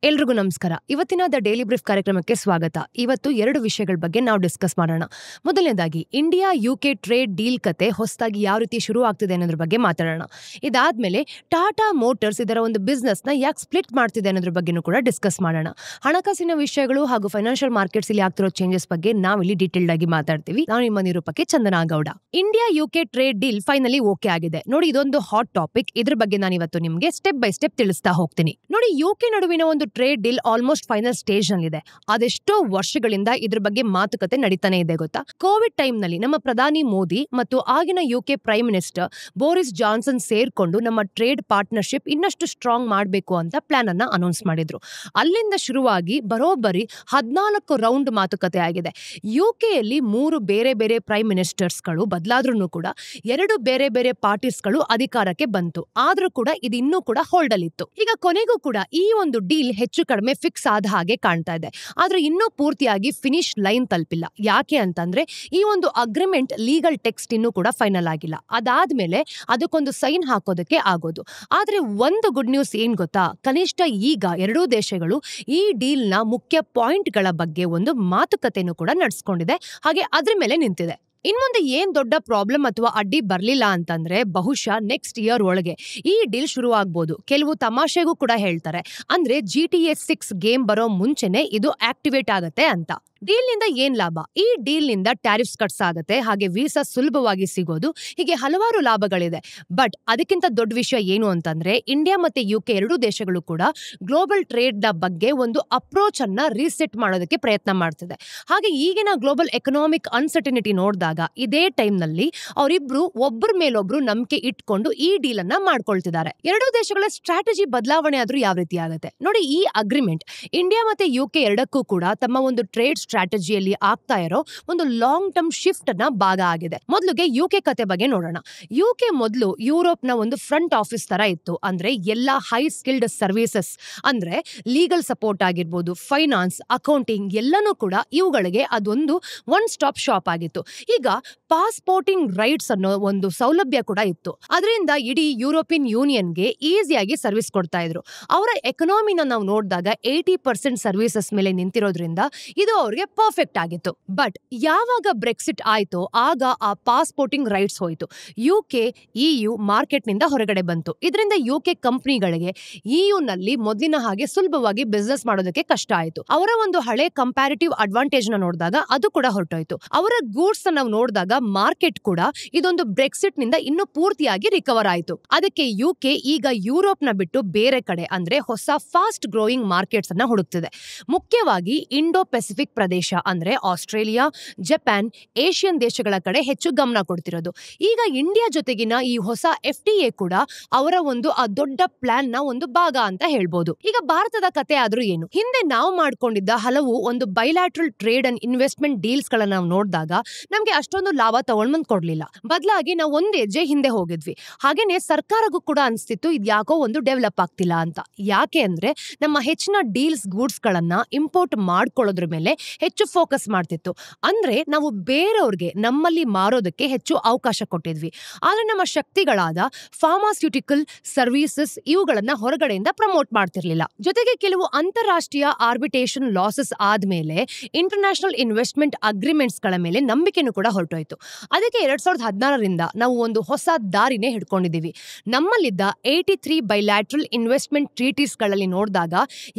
ಎಲ್ರಿಗೂ ನಮಸ್ಕಾರ. ಇವತ್ತಿನ ದ ಡೈಲಿ ಬ್ರೀಫ್ ಕಾರ್ಯಕ್ರಮಕ್ಕೆ ಸ್ವಾಗತ. ಇವತ್ತು 2 ವಿಷಯಗಳ ಬಗ್ಗೆ ನಾವು ಡಿಸ್ಕಸ್ ಮಾಡೋಣ. ಮೊದಲನೇದಾಗಿ ಇಂಡಿಯಾ UK ಟ್ರೇಡ್ ಡೀಲ್ ಕತೆ ಹೊಸದಾಗಿ ಯಾವ ರೀತಿ ಶುರು ಆಗ್ತಿದೆ ಅನ್ನೋದ್ರ ಬಗ್ಗೆ ಮಾತಾಡೋಣ. ಇದಾದ್ಮೇಲೆ ಟಾಟಾ ಮೋಟರ್ಸ್ ಇದರ ಒಂದು ಬಿಸ್ನೆಸ್ ನ ಯಾಕೆ ಸ್ಪ್ಲಿಟ್ ಮಾಡ್ತಿದೆ ಅನ್ನೋದ್ರ ಬಗ್ಗೆನೂ ಕೂಡ ಡಿಸ್ಕಸ್ ಮಾಡೋಣ. ಹಣಕಾಸಿನ ವಿಷಯಗಳು ಹಾಗೂ ಫೈನಾನ್ಷಿಯಲ್ ಮಾರ್ಕೆಟ್ಸ್ ಇಲ್ಲಿ ಆಗ್ತಿರೋ ಚೇಂಜಸ್ ಬಗ್ಗೆ ನಾವಿಲ್ಲಿ ಡೀಟೇಲ್ಡ್ ಆಗಿ ಮಾತಾಡ್ತೀವಿ. ನಾನು ನಿಮ್ಮ ನಿರೂಪಕಿ Chandana Gowda. India UK trade deal finally okay ಆಗಿದೆ. ನೋಡಿ, ಇದೊಂದು ಹಾಟ್ ಟಾಪಿಕ್. ಇದ್ರ ಬಗ್ಗೆ ನಾನು ಇವತ್ತು ನಿಮ್ಗೆ ಸ್ಟೆಪ್ ಬೈ ಸ್ಟೆಪ್ ತಿಳಿಸ್ತಾ ಹೋಗ್ತೀನಿ. ನೋಡಿ, UK ನಡುವಿನ ಒಂದು trade deal almost final stage ನಲ್ಲಿದೆ. ಅದೆಷ್ಟೋ ವರ್ಷಗಳಿಂದ ಇದ್ರ ಬಗ್ಗೆ ಮಾತುಕತೆ ನಡೀತಾನೆ ಇದೆ ಗೊತ್ತಾ. ಕೋವಿಡ್ ಟೈಮ್ ನಲ್ಲಿ ನಮ್ಮ ಪ್ರಧಾನಿ ಮೋದಿ ಮತ್ತು ಆಗಿನ UK prime minister Boris Johnson ಸೇರ್ಕೊಂಡು ನಮ್ಮ ಟ್ರೇಡ್ ಪಾರ್ಟ್ನರ್ಶಿಪ್ ಇನ್ನಷ್ಟು ಸ್ಟ್ರಾಂಗ್ ಮಾಡಬೇಕು ಅಂತ ಪ್ಲಾನ್ ಅನ್ನ ಅನೌನ್ಸ್ ಮಾಡಿದ್ರು. ಅಲ್ಲಿಂದ ಶುರುವಾಗಿ ಬರೋಬ್ಬರಿ 14 ರೌಂಡ್ ಮಾತುಕತೆ ಆಗಿದೆ. UKಯಲ್ಲಿ 3 ಬೇರೆ ಬೇರೆ ಪ್ರೈಮ್ ಮಿನಿಸ್ಟರ್ಸ್ಗಳು ಬದಲಾದ್ರೂ ಕೂಡ 2 ಬೇರೆ ಬೇರೆ ಪಾರ್ಟೀಸ್ಗಳು ಅಧಿಕಾರಕ್ಕೆ ಬಂತು. ಆದ್ರೂ ಕೂಡ ಇದು ಇನ್ನೂ ಕೂಡ ಹೋಲ್ಡ್ ಅಲ್ಲಿತ್ತು. ಈಗ ಕೊನೆಗೂ ಕೂಡ ಈ ಒಂದು ಡೀಲ್ ಹೆಚ್ಚು ಕಡಿಮೆ ಫಿಕ್ಸ್ ಆದ ಹಾಗೆ ಕಾಣ್ತಾ ಇದೆ. ಆದ್ರೆ ಇನ್ನೂ ಪೂರ್ತಿಯಾಗಿ ಫಿನಿಶ್ ಲೈನ್ ತಲುಪಿಲ್ಲ. ಯಾಕೆ ಅಂತಂದ್ರೆ ಈ ಒಂದು ಅಗ್ರಿಮೆಂಟ್ ಲೀಗಲ್ ಟೆಕ್ಸ್ಟ್ ಇನ್ನೂ ಕೂಡ ಫೈನಲ್ ಆಗಿಲ್ಲ. ಅದಾದ್ಮೇಲೆ ಅದಕ್ಕೊಂದು ಸೈನ್ ಹಾಕೋದಕ್ಕೆ ಆಗೋದು. ಆದ್ರೆ ಒಂದು ಗುಡ್ ನ್ಯೂಸ್ ಏನ್ ಗೊತ್ತಾ, ಕನಿಷ್ಠ ಈಗ 2 ದೇಶಗಳು ಈ ಡೀಲ್ ನ ಮುಖ್ಯ ಪಾಯಿಂಟ್ ಗಳ ಬಗ್ಗೆ ಒಂದು ಮಾತುಕತೆನೂ ಕೂಡ ನಡೆಸ್ಕೊಂಡಿದೆ. ಹಾಗೆ ಅದ್ರ ಮೇಲೆ ನಿಂತಿದೆ. ಇನ್ಮುಂದೆ ಏನ್ ದೊಡ್ಡ ಪ್ರಾಬ್ಲಮ್ ಅಥವಾ ಅಡ್ಡಿ ಬರ್ಲಿಲ್ಲ ಅಂತಂದ್ರೆ ಬಹುಶಃ ನೆಕ್ಸ್ಟ್ ಇಯರ್ ಒಳಗೆ ಈ ಡೀಲ್ ಶುರು ಆಗ್ಬೋದು. ಕೆಲವು ತಮಾಷೆಗೂ ಕೂಡ ಹೇಳ್ತಾರೆ, ಅಂದ್ರೆ GTA 6 ಗೇಮ್ ಬರೋ ಮುಂಚೆನೆ ಇದು ಆಕ್ಟಿವೇಟ್ ಆಗತ್ತೆ ಅಂತ. ಡೀಲ್ ನಿಂದ ಏನ್ ಲಾಭ? ಈ ಡೀಲ್ ನಿಂದ ಟ್ಯಾರಿಫ್ಸ್ ಕಟ್ಸ್ ಆಗತ್ತೆ, ಹಾಗೆ ವೀಸಾ ಸುಲಭವಾಗಿ ಸಿಗೋದು, ಹೀಗೆ ಹಲವಾರು ಲಾಭಗಳಿದೆ. ಬಟ್ ಅದಕ್ಕಿಂತ ದೊಡ್ಡ ವಿಷಯ ಏನು ಅಂತಂದ್ರೆ ಇಂಡಿಯಾ ಮತ್ತೆ UK 2 ದೇಶಗಳು ಕೂಡ ಗ್ಲೋಬಲ್ ಟ್ರೇಡ್ ನ ಬಗ್ಗೆ ಒಂದು ಅಪ್ರೋಚ್ ಅನ್ನ ರೀಸೆಟ್ ಮಾಡೋದಕ್ಕೆ ಪ್ರಯತ್ನ ಮಾಡ್ತಿದೆ. ಹಾಗೆ ಈಗಿನ ಗ್ಲೋಬಲ್ ಎಕನಾಮಿಕ್ ಅನ್ಸರ್ಟಿನಿಟಿ ನೋಡಿದಾಗ ಇದೇ ಟೈಮ್ ನಲ್ಲಿ ಅವರಿಬ್ರು ಒಬ್ಬರ ಮೇಲೊಬ್ರು ನಂಬಿಕೆ ಇಟ್ಕೊಂಡು ಈ ಡೀಲ್ ಅನ್ನ ಮಾಡ್ಕೊಳ್ತಿದ್ದಾರೆ. 2 ದೇಶಗಳ ಸ್ಟ್ರಾಟಜಿ ಬದಲಾವಣೆ ಆದ್ರೂ ಯಾವ ರೀತಿ ಆಗುತ್ತೆ ನೋಡಿ. ಈ ಅಗ್ರಿಮೆಂಟ್ ಇಂಡಿಯಾ ಮತ್ತೆ UK ಎರಡಕ್ಕೂ ಕೂಡ ತಮ್ಮ ಒಂದು ಟ್ರೇಡ್ ಸ್ಟ್ರಾಟಜಿಯಲ್ಲಿ ಆಗ್ತಾ ಇರೋ ಒಂದು ಲಾಂಗ್ ಟರ್ಮ್ ಶಿಫ್ಟ್ ನ ಭಾಗ ಆಗಿದೆ. ಮೊದಲಿಗೆ UK ಕತೆ ಬಗ್ಗೆ ನೋಡೋಣ. UK ಮೊದಲು ಯುರೋಪ್ ನ ಒಂದು ಫ್ರಂಟ್ ಆಫೀಸ್ ತರ ಇತ್ತು. ಅಂದ್ರೆ ಎಲ್ಲಾ ಹೈ ಸ್ಕಿಲ್ಡ್ ಸರ್ವಿಸಸ್, ಅಂದ್ರೆ ಲೀಗಲ್ ಸಪೋರ್ಟ್ ಆಗಿರ್ಬೋದು, ಫೈನಾನ್ಸ್, ಅಕೌಂಟಿಂಗ್ ಎಲ್ಲನೂ ಕೂಡ ಇವುಗಳಿಗೆ ಅದೊಂದು ಒನ್ ಸ್ಟಾಪ್ ಶಾಪ್ ಆಗಿತ್ತು. ಈಗ ಪಾಸ್ಪೋರ್ಟಿಂಗ್ ರೈಟ್ಸ್ ಅನ್ನೋ ಒಂದು ಸೌಲಭ್ಯ ಕೂಡ ಇತ್ತು. ಅದರಿಂದ ಇಡೀ ಯುರೋಪಿಯನ್ ಯೂನಿಯನ್ಗೆ ಈಸಿಯಾಗಿ ಸರ್ವಿಸ್ ಕೊಡ್ತಾ ಇದ್ರು. ಅವರ ಎಕನಾಮಿನ ನಾವು ನೋಡಿದಾಗ 80% ಸರ್ವಿಸಸ್ ಮೇಲೆ ನಿಂತಿರೋದ್ರಿಂದ ಇದು ಅವ್ರಿಗೆ ಪರ್ಫೆಕ್ಟ್ ಆಗಿತ್ತು. ಬಟ್ ಯಾವಾಗ ಬ್ರೆಕ್ಸಿಟ್ ಆಯ್ತೋ ಆಗ ಆ ಪಾಸ್ಪೋರ್ಟಿಂಗ್ ರೈಟ್ಸ್ ಹೋಯ್ತು. UK EU ಮಾರ್ಕೆಟ್ ನಿಂದ ಹೊರಗಡೆ ಬಂತು. ಇದರಿಂದ UK ಕಂಪನಿಗಳಿಗೆ EU ನಲ್ಲಿ ಮೊದಲಿನ ಹಾಗೆ ಸುಲಭವಾಗಿ ಬಿಸ್ನೆಸ್ ಮಾಡೋದಕ್ಕೆ ಕಷ್ಟ ಆಯ್ತು. ಅವರ ಒಂದು ಹಳೆ ಕಂಪ್ಯಾರಿಟಿವ್ ಅಡ್ವಾಂಟೇಜ್ ನ ನೋಡಿದಾಗ ಅದು ಕೂಡ ಹೊರಟೋಯ್ತು. ಅವರ ಗೂಡ್ಸ್ ನಾವು ನೋಡಿದಾಗ ಮಾರ್ಕೆಟ್ ಕೂಡ ಇದೊಂದು ಬ್ರೆಕ್ಸಿಟ್ ನಿಂದ ಇನ್ನೂ ಪೂರ್ತಿಯಾಗಿ ರಿಕವರ್ ಆಯ್ತು. ಅದಕ್ಕೆ UK ಈಗ ಯುರೋಪ್ ನ ಬಿಟ್ಟು ಬೇರೆ ಕಡೆ, ಅಂದ್ರೆ ಹೊಸ ಫಾಸ್ಟ್ ಗ್ರೋಯಿಂಗ್ ಮಾರ್ಕೆಟ್ಸ್ ಅನ್ನ ಹುಡುಕ್ತಿದೆ. ಮುಖ್ಯವಾಗಿ ಇಂಡೋ ಪೆಸಿಫಿಕ್ ಪ್ರದೇಶ, ಅಂದ್ರೆ ಆಸ್ಟ್ರೇಲಿಯಾ, ಜಪಾನ್, ಏಷ್ಯನ್ ದೇಶಗಳ ಕಡೆ ಹೆಚ್ಚು ಗಮನ ಕೊಡ್ತಿರೋದು. ಈಗ ಇಂಡಿಯಾ ಜೊತೆಗಿನ ಈ ಹೊಸ FTA ಕೂಡ ಅವರ ಒಂದು ಆ ದೊಡ್ಡ ಪ್ಲಾನ್ ನ ಒಂದು ಭಾಗ ಅಂತ ಹೇಳ್ಬೋದು. ಈಗ ಭಾರತದ ಕತೆ ಆದ್ರೂ ಏನು? ಹಿಂದೆ ನಾವು ಮಾಡ್ಕೊಂಡಿದ್ದ ಹಲವು ಒಂದು bilateral trade and investment deals ಗಳನ್ನ ನಾವು ನೋಡಿದಾಗ ನಮ್ಗೆ ಅಷ್ಟೊಂದು ಲಾಭ ತಗೊಂಡ್ಬಂದ್ ಕೊಡ್ಲಿಲ್ಲ. ಬದಲಾಗಿ ನಾವು ಒಂದ್ ಹೆಜ್ಜೆ ಹಿಂದೆ ಹೋಗಿದ್ವಿ. ಹಾಗೇನೆ ಸರ್ಕಾರಕ್ಕೂ ಕೂಡ ಅನ್ಸ್ತಿತ್ತು ಇದ್ಯಾಕೋ ಒಂದು ಡೆವಲಪ್ ಆಗ್ತಿಲ್ಲ ಅಂತ. ಯಾಕೆ ಅಂದ್ರೆ ನಮ್ಮ ಹೆಚ್ಚಿನ ಡೀಲ್ಸ್ ಗೂಡ್ಸ್ ಗಳನ್ನ ಇಂಪೋರ್ಟ್ ಮಾಡ್ಕೊಳ್ಳೋದ್ರ ಮೇಲೆ ಹೆಚ್ಚು ಫೋಕಸ್ ಮಾಡ್ತಿತ್ತು. ಅಂದ್ರೆ ನಾವು ಬೇರೆಯವ್ರಿಗೆ ನಮ್ಮಲ್ಲಿ ಮಾರೋದಕ್ಕೆ ಹೆಚ್ಚು ಅವಕಾಶ ಕೊಟ್ಟಿದ್ವಿ. ಆದ್ರೆ ನಮ್ಮ ಶಕ್ತಿಗಳಾದ ಫಾರ್ಮಾಸ್ಯೂಟಿಕಲ್ ಸರ್ವಿಸಸ್ ಇವುಗಳನ್ನ ಹೊರಗಡೆಯಿಂದ ಪ್ರಮೋಟ್ ಮಾಡ್ತಿರ್ಲಿಲ್ಲ. ಜೊತೆಗೆ ಕೆಲವು ಅಂತಾರಾಷ್ಟ್ರೀಯ ಆರ್ಬಿಟ್ರೇಷನ್ ಲಾಸಸ್ ಆದ್ಮೇಲೆ ಇಂಟರ್ನ್ಯಾಷನಲ್ ಇನ್ವೆಸ್ಟ್ಮೆಂಟ್ ಅಗ್ರಿಮೆಂಟ್ಸ್ ಗಳ ಮೇಲೆ ನಂಬಿಕೆನೂ ಕೂಡ ಹೊರಟೋಯ್ತು. ಅದಕ್ಕೆ 2016ರಿಂದ ನಾವು ಒಂದು ಹೊಸ ದಾರಿನೇ ಹಿಡ್ಕೊಂಡಿದ್ದೀವಿ. ನಮ್ಮಲ್ಲಿದ್ದ 83 ಬೈಲ್ಯಾಟ್ರಲ್ ಇನ್ವೆಸ್ಟ್ಮೆಂಟ್ ಟ್ರೀಟೀಸ್ ಗಳಲ್ಲಿ ನೋಡಿದಾಗ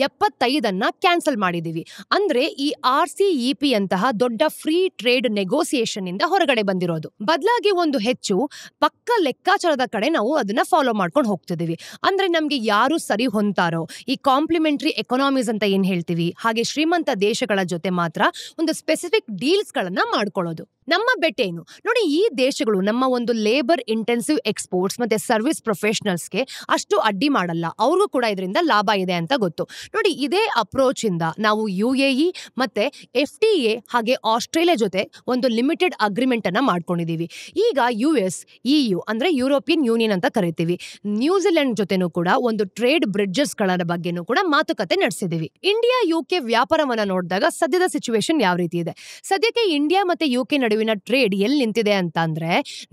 75 ಕ್ಯಾನ್ಸಲ್ ಮಾಡಿದೀವಿ. ಅಂದ್ರೆ ಈ RCEP ಅಂತಹ ದೊಡ್ಡ ಫ್ರೀ ಟ್ರೇಡ್ ನೆಗೋಸಿಯೇಷನ್ ಇಂದ ಹೊರಗಡೆ ಬಂದಿರೋದು. ಬದಲಾಗಿ ಒಂದು ಹೆಚ್ಚು ಪಕ್ಕ ಲೆಕ್ಕಾಚಾರದ ಕಡೆ ನಾವು ಅದನ್ನ ಫಾಲೋ ಮಾಡ್ಕೊಂಡು ಹೋಗ್ತಿದೀವಿ. ಅಂದ್ರೆ ನಮ್ಗೆ ಯಾರು ಸರಿ ಹೊಂತಾರೋ, ಈ ಕಾಂಪ್ಲಿಮೆಂಟರಿ ಎಕಾನಮೀಸ್ ಅಂತ ಏನ್ ಹೇಳ್ತೀವಿ, ಹಾಗೆ ಶ್ರೀಮಂತ ದೇಶಗಳ ಜೊತೆ ಮಾತ್ರ ಒಂದು ಸ್ಪೆಸಿಫಿಕ್ ಡೀಲ್ಸ್ ಗಳನ್ನ ಮಾಡ್ಕೊಳ್ಳೋದು. ನಮ್ಮ ಬೆಟ್ ಏನು ನೋಡಿ, ಈ ದೇಶಗಳು ನಮ್ಮ ಒಂದು ಲೇಬರ್ ಇಂಟೆನ್ಸಿವ್ ಎಕ್ಸ್ಪೋರ್ಟ್ಸ್ ಮತ್ತೆ ಸರ್ವಿಸ್ ಪ್ರೊಫೆಷನಲ್ಸ್ಗೆ ಅಷ್ಟು ಅಡ್ಡಿ ಮಾಡಲ್ಲ. ಅವ್ರಿಗೂ ಕೂಡ ಇದರಿಂದ ಲಾಭ ಇದೆ ಅಂತ ಗೊತ್ತು. ನೋಡಿ, ಇದೇ ಅಪ್ರೋಚ್ ಇಂದ ನಾವು UAE ಮತ್ತೆ FTA ಹಾಗೆ ಆಸ್ಟ್ರೇಲಿಯಾ ಜೊತೆ ಒಂದು ಲಿಮಿಟೆಡ್ ಅಗ್ರಿಮೆಂಟ್ ಅನ್ನ ಮಾಡ್ಕೊಂಡಿದೀವಿ. ಈಗ US, EU ಅಂದ್ರೆ ಯುರೋಪಿಯನ್ ಯೂನಿಯನ್ ಅಂತ ಕರಿತೀವಿ, ನ್ಯೂಜಿಲೆಂಡ್ ಜೊತೆನೂ ಕೂಡ ಒಂದು ಟ್ರೇಡ್ ಬ್ರಿಡ್ಜಸ್ ಗಳ ಬಗ್ಗೆನೂ ಕೂಡ ಮಾತುಕತೆ ನಡೆಸಿದೀವಿ. ಇಂಡಿಯಾ UK ವ್ಯಾಪಾರವನ್ನ ನೋಡಿದಾಗ ಸದ್ಯದ ಸಿಚುವೇಶನ್ ಯಾವ ರೀತಿ ಇದೆ? ಸದ್ಯಕ್ಕೆ ಇಂಡಿಯಾ ಮತ್ತೆ UK ನಡುವೆ ನಡುವಿನ ಟ್ರೇಡ್ ಎಲ್ಲಿ ನಿಂತಿದೆ ಅಂತ ಅಂದ್ರೆ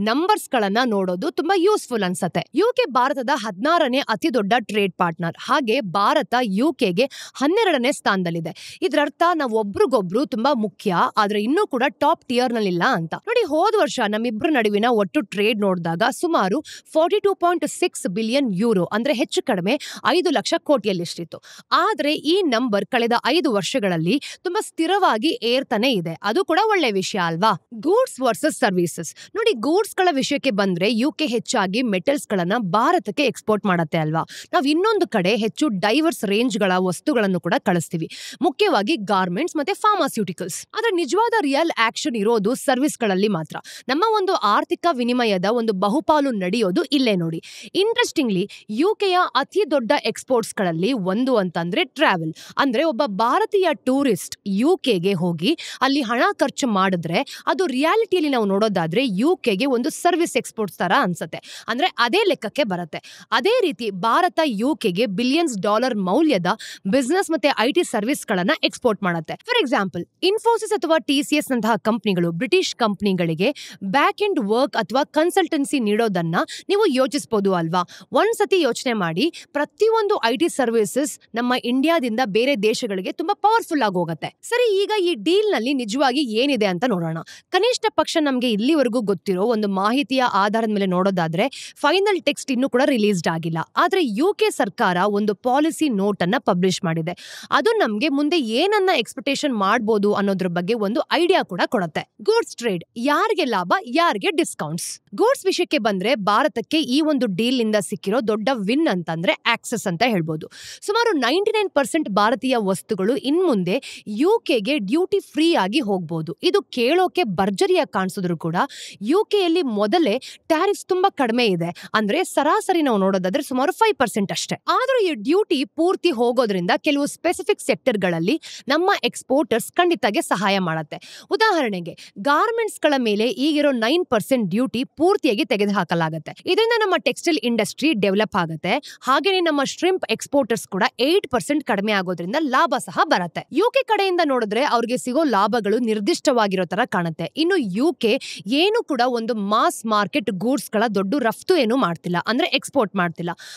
ನಂಬರ್ಸ್ ಗಳನ್ನ ನೋಡೋದು ತುಂಬಾ ಯೂಸ್ಫುಲ್ ಅನ್ಸತ್ತೆ. ಯುಕೆ ಭಾರತದ 16ನೇ ಅತಿ ದೊಡ್ಡ ಟ್ರೇಡ್ ಪಾರ್ಟ್ನರ್. ಹಾಗೆ ಭಾರತ ಯುಕೆಗೆ 12ನೇ ಸ್ಥಾನದಲ್ಲಿದೆ. ಇದ್ರರ್ಥ ನಾವು ಒಬ್ರಿಗೊಬ್ರು ತುಂಬಾ ಮುಖ್ಯ, ಆದ್ರೆ ಇನ್ನೂ ಕೂಡ ಟಾಪ್ ಟಿಯರ್ ನಲ್ಲಿಲ್ಲ ಅಂತ. ನೋಡಿ, ಹೋದ ವರ್ಷ ನಮ್ಮಿಬ್ರ ನಡುವಿನ ಒಟ್ಟು ಟ್ರೇಡ್ ನೋಡಿದಾಗ ಸುಮಾರು 42.6 ಬಿಲಿಯನ್ ಯೂರೋ ಅಂದ್ರೆ ಹೆಚ್ಚು ಕಡಿಮೆ 5 ಲಕ್ಷ ಕೋಟಿಯಲ್ಲಿಷ್ಟಿತ್ತು. ಆದ್ರೆ ಈ ನಂಬರ್ ಕಳೆದ 5 ವರ್ಷಗಳಲ್ಲಿ ತುಂಬಾ ಸ್ಥಿರವಾಗಿ ಏರ್ತಾನೆ ಇದೆ. ಅದು ಕೂಡ ಒಳ್ಳೆ ವಿಷಯ ಅಲ್ವಾ? Goods versus services. ನೋಡಿ, ಗೂಡ್ಸ್ ಗಳ ವಿಷಯಕ್ಕೆ ಬಂದ್ರೆ ಯುಕೆ ಹೆಚ್ಚಾಗಿ ಮೆಟಲ್ಸ್ ಗಳನ್ನ ಭಾರತಕ್ಕೆ ಎಕ್ಸ್ಪೋರ್ಟ್ ಮಾಡತ್ತೆ ಅಲ್ವಾ. ನಾವು ಇನ್ನೊಂದು ಕಡೆ ಹೆಚ್ಚು ಡೈವರ್ಸ್ ರೇಂಜ್ ಗಳ ವಸ್ತುಗಳನ್ನು ಕೂಡ ಕಳಿಸ್ತೀವಿ, ಮುಖ್ಯವಾಗಿ ಗಾರ್ಮೆಂಟ್ಸ್ ಮತ್ತೆ ಫಾರ್ಮಾಸ್ಯೂಟಿಕಲ್ಸ್. ಆದ್ರೆ ನಿಜವಾದ ರಿಯಲ್ ಆಕ್ಷನ್ ಇರೋದು ಸರ್ವಿಸ್ ಗಳಲ್ಲಿ ಮಾತ್ರ. ನಮ್ಮ ಒಂದು ಆರ್ಥಿಕ ವಿನಿಮಯದ ಒಂದು ಬಹುಪಾಲು ನಡೆಯೋದು ಇಲ್ಲೇ ನೋಡಿ. ಇಂಟ್ರೆಸ್ಟಿಂಗ್ಲಿ, ಯುಕೆಯ ಅತಿ ದೊಡ್ಡ ಎಕ್ಸ್ಪೋರ್ಟ್ಸ್ ಗಳಲ್ಲಿ ಒಂದು ಅಂತಂದ್ರೆ ಟ್ರಾವೆಲ್. ಅಂದ್ರೆ ಒಬ್ಬ ಭಾರತೀಯ ಟೂರಿಸ್ಟ್ ಯುಕೆಗೆ ಹೋಗಿ ಅಲ್ಲಿ ಹಣ ಖರ್ಚು ಮಾಡಿದ್ರೆ ಅದು ರಿಯಾಲಿಟಿಯಲ್ಲಿ ನಾವು ನೋಡೋದಾದ್ರೆ ಯುಕೆಗೆ ಒಂದು ಸರ್ವಿಸ್ ಎಕ್ಸ್ಪೋರ್ಟ್ಸ್ ತರ ಅನ್ಸುತ್ತೆ. ಅಂದ್ರೆ ಅದೇ ಲೆಕ್ಕಕ್ಕೆ ಬರುತ್ತೆ. ಅದೇ ರೀತಿ ಭಾರತ ಯುಕೆಗೆ ಬಿಲಿಯನ್ಸ್ ಡಾಲರ್ ಮೌಲ್ಯದ ಬಿಸ್ನೆಸ್ ಮತ್ತೆ ಐಟಿ ಸರ್ವಿಸ್ ಗಳನ್ನ ಎಕ್ಸ್ಪೋರ್ಟ್ ಮಾಡುತ್ತೆ. ಫಾರ್ ಎಕ್ಸಾಂಪಲ್, ಇನ್ಫೋಸಿಸ್ ಅಥವಾ TCS ನಂತಹ ಕಂಪನಿಗಳು ಬ್ರಿಟಿಷ್ ಕಂಪನಿಗಳಿಗೆ ಬ್ಯಾಕ್ ಎಂಡ್ ವರ್ಕ್ ಅಥವಾ ಕನ್ಸಲ್ಟೆನ್ಸಿ ನೀಡೋದನ್ನ ನೀವು ಯೋಚಿಸಬಹುದು ಅಲ್ವಾ. ಒಂದ್ಸತಿ ಯೋಚನೆ ಮಾಡಿ, ಪ್ರತಿಯೊಂದು ಐಟಿ ಸರ್ವಿಸಸ್ ನಮ್ಮ ಇಂಡಿಯಾದಿಂದ ಬೇರೆ ದೇಶಗಳಿಗೆ ತುಂಬಾ ಪವರ್ಫುಲ್ ಆಗಿ ಹೋಗುತ್ತೆ. ಸರಿ, ಈಗ ಈ ಡೀಲ್ ನಲ್ಲಿ ನಿಜವಾಗಿ ಏನಿದೆ ಅಂತ ನೋಡೋಣ. ಕನಿಷ್ಠ ಪಕ್ಷ ನಮ್ಗೆ ಇಲ್ಲಿವರೆಗೂ ಗೊತ್ತಿರೋ ಒಂದು ಮಾಹಿತಿಯ ಆಧಾರದ ಮೇಲೆ ನೋಡೋದಾದ್ರೆ ಫೈನಲ್ ಟೆಕ್ಸ್ಟ್ ಇನ್ನೂ ಕೂಡ ರಿಲೀಸ್ಡ್ ಆಗಿಲ್ಲ. ಆದ್ರೆ ಯುಕೆ ಸರ್ಕಾರ ಒಂದು ಪಾಲಿಸಿ ನೋಟ್ ಅನ್ನ ಪಬ್ಲಿಷ್ ಮಾಡಿದೆ. ಅದು ನಮ್ಗೆ ಮುಂದೆ ಏನನ್ನ ಎಕ್ಸ್ಪೆಕ್ಟೇಷನ್ ಮಾಡಬಹುದು ಅನ್ನೋದ್ರ ಬಗ್ಗೆ ಒಂದು ಐಡಿಯಾ ಕೂಡ ಕೊಡುತ್ತೆ. ಗೂಡ್ಸ್ ಟ್ರೇಡ್, ಯಾರಿಗೆ ಲಾಭ, ಯಾರಿಗೆ ಡಿಸ್ಕೌಂಟ್ಸ್. ಗೂಡ್ಸ್ ವಿಷಯಕ್ಕೆ ಬಂದ್ರೆ ಭಾರತಕ್ಕೆ ಈ ಒಂದು ಡೀಲ್ ನಿಂದ ಸಿಕ್ಕಿರೋ ದೊಡ್ಡ ವಿನ್ ಅಂತಂದ್ರೆ ಆಕ್ಸೆಸ್ ಅಂತ ಹೇಳ್ಬೋದು. ಸುಮಾರು 99% ಭಾರತೀಯ ವಸ್ತುಗಳು ಇನ್ಮುಂದೆ ಯುಕೆಗೆ ಡ್ಯೂಟಿ ಫ್ರೀ ಆಗಿ ಹೋಗ್ಬೋದು. ಇದು ಕೇಳೋಕೆ ಭರ್ಜರಿಯಾಗಿ ಕಾಣಿಸಿದ್ರು ಕೂಡ ಯುಕೆಯಲ್ಲಿ ಮೊದಲೇ ಟ್ಯಾರಿಫ್ಸ್ ತುಂಬಾ ಕಡಿಮೆ ಇದೆ. ಅಂದ್ರೆ ಸರಾಸರಿ ನಾವು ನೋಡೋದಾದ್ರೆ ಸುಮಾರು 5% ಅಷ್ಟೇ. ಆದ್ರೂ ಈ ಡ್ಯೂಟಿ ಪೂರ್ತಿ ಹೋಗೋದ್ರಿಂದ ಕೆಲವು ಸ್ಪೆಸಿಫಿಕ್ ಸೆಕ್ಟರ್ ಗಳಲ್ಲಿ ನಮ್ಮ ಎಕ್ಸ್ಪೋರ್ಟರ್ಸ್ ಖಂಡಿತಗೆ ಸಹಾಯ ಮಾಡುತ್ತೆ. ಉದಾಹರಣೆಗೆ, ಗಾರ್ಮೆಂಟ್ಸ್ ಗಳ ಮೇಲೆ ಈಗಿರೋ 9% ಡ್ಯೂಟಿ ಪೂರ್ತಿಯಾಗಿ ತೆಗೆದುಹಾಕಲಾಗುತ್ತೆ. ಇದರಿಂದ ನಮ್ಮ ಟೆಕ್ಸ್ಟೈಲ್ ಇಂಡಸ್ಟ್ರಿ ಡೆವಲಪ್ ಆಗುತ್ತೆ. ಹಾಗೇನೆ ನಮ್ಮ ಶ್ರಿಂಪ್ ಎಕ್ಸ್ಪೋರ್ಟರ್ಸ್ ಕೂಡ 8% ಕಡಿಮೆ ಆಗೋದ್ರಿಂದ ಲಾಭ ಸಹ ಬರುತ್ತೆ. ಯುಕೆ ಕಡೆಯಿಂದ ನೋಡಿದ್ರೆ ಅವ್ರಿಗೆ ಸಿಗೋ ಲಾಭಗಳು ನಿರ್ದಿಷ್ಟವಾಗಿರೋ ತರ ಕಾಣುತ್ತೆ. ಇನ್ನು ಯುಕೆ ಏನು ಕೂಡ ಒಂದು ಮಾಸ್ ಮಾರ್ಕೆಟ್ ಗೂಡ್ಸ್ ಗಳ ದೊಡ್ಡ ರಫ್ತು ಏನು ಮಾಡ್ತಿಲ್ಲ, ಅಂದ್ರೆ ಎಕ್ಸ್ಪೋರ್ಟ್ ಮಾಡ್ತಿಲ್ಲ.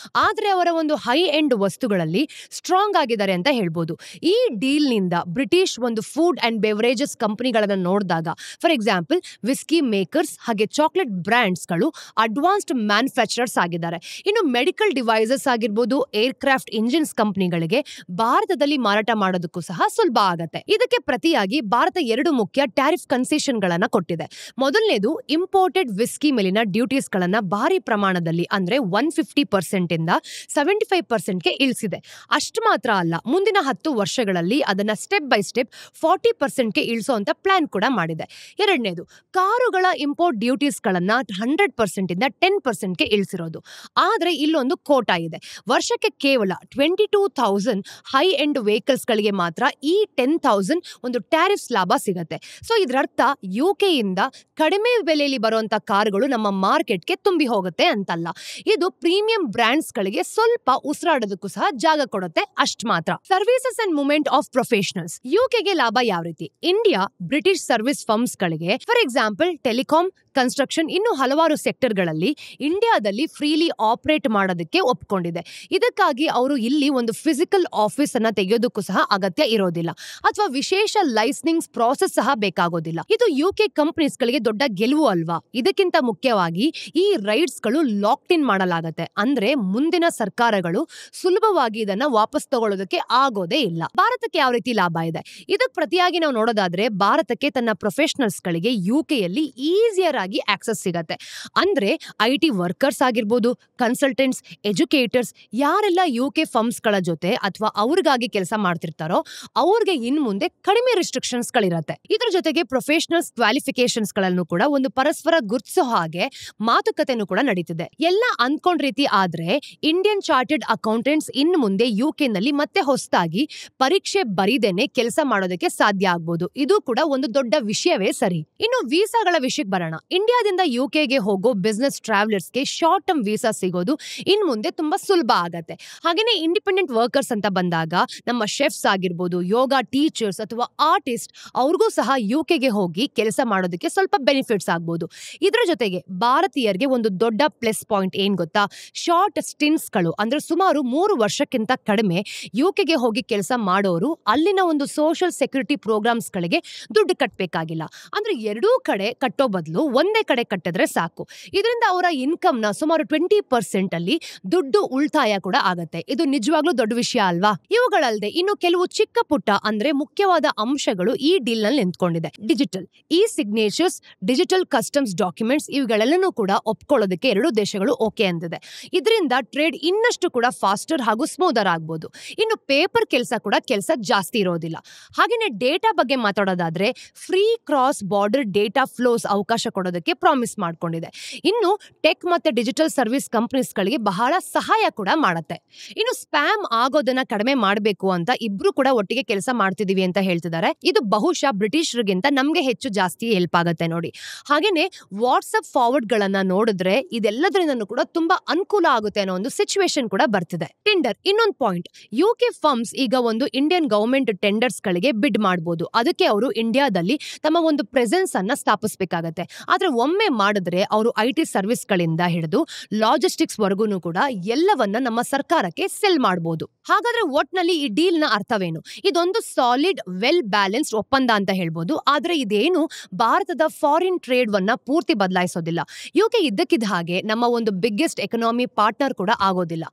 ಆದ್ರೆ ಅವರ ಒಂದು ಹೈ ಎಂಡ್ ವಸ್ತುಗಳಲ್ಲಿ ಸ್ಟ್ರಾಂಗ್ ಆಗಿದ್ದಾರೆ ಅಂತ ಹೇಳ್ಬೋದು. ಈ ಡೀಲ್ ನಿಂದ ಬ್ರಿಟಿಷ್ ಒಂದು ಫುಡ್ ಅಂಡ್ ಬೆವರೇಜಸ್ ಕಂಪನಿಗಳನ್ನ ನೋಡಿದಾಗ, ಫಾರ್ ಎಕ್ಸಾಂಪಲ್ ವಿಸ್ಕಿ ಮೇಕರ್ಸ್ ಹಾಗೆ ಚಾಕ್ಲೇಟ್ ಬ್ರಾಂಡ್ಸ್ ಗಳು ಅಡ್ವಾನ್ಸ್ಡ್ ಮ್ಯಾನುಫ್ಯಾಕ್ಚರರ್ಸ್ ಆಗಿದ್ದಾರೆ. ಇನ್ನು ಮೆಡಿಕಲ್ ಡಿವೈಸಸ್ ಆಗಿರ್ಬೋದು, ಏರ್ಕ್ರಾಫ್ಟ್ ಇಂಜಿನ್ಸ್ ಕಂಪನಿಗಳಿಗೆ ಭಾರತದಲ್ಲಿ ಮಾರಾಟ ಮಾಡೋದಕ್ಕೂ ಸಹ ಸುಲಭ ಆಗತ್ತೆ. ಇದಕ್ಕೆ ಪ್ರತಿಯಾಗಿ ಭಾರತ 2 ಮುಖ್ಯ ಟ್ಯಾರಿಫ್ ಕನ್ಸೆಷನ್ ಗಳನ್ನ ಕೊಟ್ಟಿದೆ. ಮೊದಲನೇದು, ಇಂಪೋರ್ಟೆಡ್ ವಿಸ್ಕಿ ಮೇಲಿನ ಡ್ಯೂಟೀಸ್ ಗಳನ್ನ ಭಾರಿ ಪ್ರಮಾಣದಲ್ಲಿ ಅಂದ್ರೆ 150% ಇಂದ 75% ಗೆ ಇಳಿಸಿದೆ. ಅಷ್ಟು ಮಾತ್ರ ಅಲ್ಲ, ಮುಂದಿನ 10 ವರ್ಷಗಳಲ್ಲಿ ಅದನ್ನ ಸ್ಟೆಪ್ ಬೈ ಸ್ಟೆಪ್ 40% ಗೆ ಇಳಿಸುವಂತ ಪ್ಲಾನ್ ಕೂಡ ಮಾಡಿದೆ. ಎರಡನೇದು, ಕಾರುಗಳ ಇಂಪೋರ್ಟ್ ಡ್ಯೂಟೀಸ್ ಗಳನ್ನ 100% ಇಂದ 10% ಗೆ ಇಳಿಸಿರೋದು. ಆದ್ರೆ ಇಲ್ಲೊಂದು ಕೋಟಾ ಇದೆ. ವರ್ಷಕ್ಕೆ ಕೇವಲ 22,000 ಹೈ ಎಂಡ್ ವೆಹಿಕಲ್ಸ್ ಗಳಿಗೆ ಮಾತ್ರ ಈ 10,000 ಒಂದು ಟ್ಯಾರಿಫ್ಸ್ ಲಾಭ ಸಿಗತ್ತೆ. ಸೊ ಇದರರ್ಥ ಯುಕೆ ಇಂದ ಕಡಿಮೆ ಬೆಲೆಯಲ್ಲಿ ಬರುವಂತ ಕಾರುಗಳು ನಮ್ಮ ಮಾರ್ಕೆಟ್ಗೆ ತುಂಬಿ ಹೋಗುತ್ತೆ ಅಂತಲ್ಲ. ಇದು ಪ್ರೀಮಿಯಂ ಬ್ರಾಂಡ್ಸ್ ಗಳಿಗೆ ಸ್ವಲ್ಪ ಉಸಿರಾಡೋದಕ್ಕೂ ಸಹ ಜಾಗ ಕೊಡುತ್ತೆ, ಅಷ್ಟು ಮಾತ್ರ. Services and movement of professionals. ಯುಕೆಗೆ ಲಾಭ ಯಾವ ರೀತಿ? ಇಂಡಿಯಾ ಬ್ರಿಟಿಷ್ ಸರ್ವಿಸ್ ಫರ್ಮ್ಸ್ ಗಳಿಗೆ, ಫಾರ್ ಎಕ್ಸಾಂಪಲ್ ಟೆಲಿಕಾಂ, ಕನ್ಸ್ಟ್ರಕ್ಷನ್, ಇನ್ನು ಹಲವಾರು ಸೆಕ್ಟರ್ ಗಳಲ್ಲಿ ಇಂಡಿಯಾದಲ್ಲಿ ಫ್ರೀಲಿ ಆಪರೇಟ್ ಮಾಡೋದಕ್ಕೆ ಒಪ್ಕೊಂಡಿದೆ. ಇದಕ್ಕಾಗಿ ಅವರು ಇಲ್ಲಿ ಒಂದು ಫಿಸಿಕಲ್ ಆಫೀಸ್ ಅನ್ನ ತೆಗೆಯೋದಕ್ಕೂ ಸಹ ಅಗತ್ಯ ಇರೋದಿಲ್ಲ, ಅಥವಾ ವಿಶೇಷ ಲೈಸೆನ್ಸಿಂಗ್ ಪ್ರಾಸೆಸ್ ಸಹ ಬೇಕಾಗೋದಿಲ್ಲ. ಇದು ಯುಕೆ ಕಂಪನೀಸ್ ಗಳಿಗೆ ದೊಡ್ಡ ಗೆಲುವು ಅಲ್ವಾ? ಇದಕ್ಕಿಂತ ಮುಖ್ಯವಾಗಿ ಈ ರೈಟ್ಸ್ ಗಳು ಲಾಕ್ಡ್ ಇನ್ ಮಾಡಲಾಗುತ್ತೆ. ಅಂದ್ರೆ ಮುಂದಿನ ಸರ್ಕಾರಗಳು ಸುಲಭವಾಗಿ ಇದನ್ನ ವಾಪಸ್ ತಗೊಳ್ಳೋದಕ್ಕೆ ಆಗೋದೇ ಇಲ್ಲ. ಭಾರತಕ್ಕೆ ಯಾವ ರೀತಿ ಲಾಭ ಇದೆ? ಇದಕ್ಕೆ ಪ್ರತಿಯಾಗಿ ನಾವು ನೋಡೋದಾದ್ರೆ ಭಾರತಕ್ಕೆ ತನ್ನ ಪ್ರೊಫೆಷನಲ್ಸ್ ಗಳಿಗೆ ಯುಕೆಯಲ್ಲಿ ಈಸಿಯರ್ ಆಗಿ ಆಕ್ಸೆಸ್ ಸಿಗತ್ತೆ. ಅಂದ್ರೆ ಐಟಿ ವರ್ಕರ್ಸ್ ಆಗಿರ್ಬೋದು, ಕನ್ಸಲ್ಟೆಂಟ್ಸ್, ಎಜುಕೇಟರ್ಸ್, ಯಾರೆಲ್ಲ ಯುಕೆ ಫರ್ಮ್ಸ್ ಗಳ ಜೊತೆ ಅಥವಾ ಅವ್ರಿಗಾಗಿ ಕೆಲಸ ಮಾಡ್ತಿರ್ತಾರೋ ಅವ್ರಿಗೆ ಇನ್ ಮುಂದೆ ಕಡಿಮೆ ರಿಸ್ಟ್ರಿಕ್ಷನ್ಸ್ ಗಳಿರತ್ತೆ. ಇದ್ರ ಜೊತೆಗೆ ಪ್ರೊಫೆಷನಲ್ಸ್ ಕ್ವಾಲಿಫಿಕೇಶನ್ಸ್ ಗಳನ್ನು ಕೂಡ ಒಂದು ಪರಸ್ಪರ ಗುರ್ತಿಸೋ ಹಾಗೆ ಮಾತುಕತೆನೂ ಕೂಡ ನಡೀತಿದೆ. ಎಲ್ಲ ಅನ್ಕೊಂಡ್ ರೀತಿ ಆದ್ರೆ ಇಂಡಿಯನ್ ಚಾರ್ಟೆಡ್ ಅಕೌಂಟೆಂಟ್ಸ್ ಇನ್ ಮುಂದೆ ಯುಕೆ ನಲ್ಲಿ ಮತ್ತೆ ಹೊಸದಾಗಿ ಪರೀಕ್ಷೆ ಬರೀದೇನೆ ಕೆಲಸ ಮಾಡೋದಕ್ಕೆ ಸಾಧ್ಯ ಆಗ್ಬೋದು. ಇದು ಕೂಡ ಒಂದು ದೊಡ್ಡ ವಿಷಯವೇ ಸರಿ. ಇನ್ನು ವೀಸಾಗಳ ವಿಷಯಕ್ಕೆ ಬರೋಣ. ಇಂಡಿಯಾದಿಂದ ಯುಕೆಗೆ ಹೋಗೋ ಬಿಸ್ನೆಸ್ ಟ್ರಾವೆಲರ್ಸ್ಗೆ ಶಾರ್ಟ್ ಟರ್ಮ್ ವೀಸಾ ಸಿಗೋದು ಇನ್ ಮುಂದೆ ತುಂಬಾ ಸುಲಭ ಆಗತ್ತೆ. ಹಾಗೇನೆ ಇಂಡಿಪೆಂಡೆಂಟ್ ವರ್ಕರ್ಸ್ ಅಂತ ಬಂದಾಗ ನಮ್ಮ ಶೆಫ್ಸ್ ಆಗಿರ್ಬೋದು, ಯೋಗ ಟೀಚರ್ಸ್ ಅಥವಾ ಆರ್ಟಿಸ್ಟ್, ಅವ್ರಿಗೂ ಸಹ ಯುಕೆಗೆ ಹೋಗಿ ಕೆಲಸ ಮಾಡೋದಕ್ಕೆ ಸ್ವಲ್ಪ ಬೆನಿಫಿಟ್ಸ್ ಆಗ್ಬೋದು. ಇದರ ಜೊತೆಗೆ ಭಾರತೀಯರಿಗೆ ಒಂದು ದೊಡ್ಡ ಪ್ಲಸ್ ಪಾಯಿಂಟ್ ಏನ್ ಗೊತ್ತಾ, ಶಾರ್ಟ್ ಸ್ಟಿಂಟ್ಸ್ಗಳು ಅಂದ್ರೆ ಸುಮಾರು 3 ವರ್ಷಕ್ಕಿಂತ ಕಡಿಮೆ ಯುಕೆಗೆ ಹೋಗಿ ಕೆಲಸ ಮಾಡೋರು ಅಲ್ಲಿನ ಒಂದು ಸೋಷಿಯಲ್ ಸೆಕ್ಯೂರಿಟಿ ಪ್ರೋಗ್ರಾಮ್ಸ್ ಗಳಿಗೆ ದುಡ್ಡು ಕಟ್ಟಬೇಕಾಗಿಲ್ಲ. ಅಂದ್ರೆ ಎರಡೂ ಕಡೆ ಕಟ್ಟೋ ಬದಲು ಒಂದೇ ಕಡೆ ಕಟ್ಟಿದ್ರೆ ಸಾಕು. ಇದರಿಂದ ಅವರ ಇನ್ಕಮ್ ನ ಸುಮಾರು 20% ಅಲ್ಲಿ ದುಡ್ಡು ಉಳಿತಾಯ ಕೂಡ ಆಗತ್ತೆ. ಇದು ನಿಜವಾಗ್ಲೂ ದೊಡ್ಡ ವಿಷಯ ಅಲ್ವಾ? ಇವುಗಳಲ್ಲದೆ ಇನ್ನು ಕೆಲವು ಚಿಕ್ಕ ಪುಟ್ಟ ಅಂದ್ರೆ ಮುಖ್ಯವಾದ ಅಂಶಗಳು ಈ ಡೀಲ್ ನಲ್ಲಿ ನಿಂತ್ಕೊಂಡಿದೆ. Digital e signatures, digital customs documents, ಇವುಗಳೆಲ್ಲನೂ ಕೂಡ ಒಪ್ಕೊಳ್ಳೋದಕ್ಕೆ ಎರಡೂ ದೇಶಗಳು ಓಕೆ ಅಂದಿದೆ. ಇದರಿಂದ ಟ್ರೇಡ್ ಇನ್ನಷ್ಟು ಕೂಡ ಫಾಸ್ಟರ್ ಹಾಗೂ ಸ್ಮೂದರ್ ಆಗ್ಬೋದು. ಇನ್ನು ಪೇಪರ್ ಕೆಲಸ ಜಾಸ್ತಿ ಇರೋದಿಲ್ಲ. ಹಾಗೇನೆ ಡೇಟಾ ಬಗ್ಗೆ ಮಾತಾಡೋದಾದ್ರೆ free cross border data flows ಅವಕಾಶ ಕೊಡೋದಕ್ಕೆ ಪ್ರಾಮಿಸ್ ಮಾಡ್ಕೊಂಡಿದೆ. ಇನ್ನು ಟೆಕ್ ಮತ್ತೆ ಡಿಜಿಟಲ್ ಸರ್ವಿಸ್ ಕಂಪನೀಸ್ ಗಳಿಗೆ ಬಹಳ ಸಹಾಯ ಕೂಡ ಮಾಡುತ್ತೆ. ಇನ್ನು ಸ್ಪ್ಯಾಮ್ ಆಗೋದನ್ನ ಕಡಿಮೆ ಮಾಡಬೇಕು ಅಂತ ಇಬ್ರು ಕೂಡ ಒಟ್ಟಿಗೆ ಕೆಲಸ ಮಾಡ್ತಿದೀವಿ ಅಂತ ಹೇಳ್ತಿದ್ದಾರೆ. ಇದು ಬಹುಶಃ ಬ್ರಿಟಿಷರಿಗಿಂತ ನಮ್ಗೆ ಹೆಚ್ಚು ಜಾಸ್ತಿ ಹೆಲ್ಪ್ ಆಗುತ್ತೆ ನೋಡಿ. ಹಾಗೇನೆ ವಾಟ್ಸ್ಆಪ್ ಫಾರ್ವರ್ಡ್ ಗಳನ್ನ ನೋಡಿದ್ರೆ ಇದೆಲ್ಲದರಿಂದ ಕೂಡ ತುಂಬಾ ಅನುಕೂಲ ಆಗುತ್ತೆ ಅನ್ನೋ ಒಂದು ಸಿಚುವೇಶನ್ ಕೂಡ ಬರ್ತಿದೆ. ಟೆಂಡರ್ ಇನ್ನೊಂದು ಪಾಯಿಂಟ್, ಯುಕೆ ಫರ್ಮ್ಸ್ ಈಗ ಒಂದು ಇಂಡಿಯನ್ ಗವರ್ಮೆಂಟ್ ಟೆಂಡರ್ಸ್ ಗಳಿಗೆ ಬಿಡ್ ಮಾಡಬಹುದು. ಅದಕ್ಕೆ ಅವರು ಇಂಡಿಯಾದಲ್ಲಿ ತಮ್ಮ ಒಂದು ಪ್ರೆಸೆನ್ಸ್ ಅನ್ನ ಸ್ಥಾಪಿಸಬೇಕಾಗತ್ತೆ. ಆದ್ರೆ ಒಮ್ಮೆ ಮಾಡಿದ್ರೆ ಅವರು IT ಸರ್ವಿಸ್ ಗಳಿಂದ ಹಿಡಿದು ಲಾಜಿಸ್ಟಿಕ್ಸ್ ವರೆಗೂ ಕೂಡ ಎಲ್ಲವನ್ನ ನಮ್ಮ ಸರ್ಕಾರಕ್ಕೆ ಸೆಲ್ ಮಾಡಬಹುದು. ಹಾಗಾದ್ರೆ ಒಟ್ನಲ್ಲಿ ಈ ಡೀಲ್ ನ ಅರ್ಥವೇನು? ಇದೊಂದು ಸಾಲಿಡ್ ವೆಲ್ ಬ್ಯಾಲೆನ್ಸ್ಡ್ ಒಪ್ಪಂದ ಅಂತ ಹೇಳ್ಬೋದು. ಆದ್ರೆ ಇದೇನು ಭಾರತದ ಫಾರಿನ್ ಟ್ರೇಡ್ ವನ್ನ ಪೂರ್ತಿ ಬದಲಾಯಿಸೋದಿಲ್ಲ. ಯುಕೆ ಇದ್ದಕ್ಕಿದ್ದ ಹಾಗೆ ನಮ್ಮ ಒಂದು ಬಿಗ್ಗೆಸ್ಟ್ ಎಕನಾಮಿ ಪಾರ್ಟ್ನರ್ ಕೂಡ ಆಗೋದಿಲ್ಲ.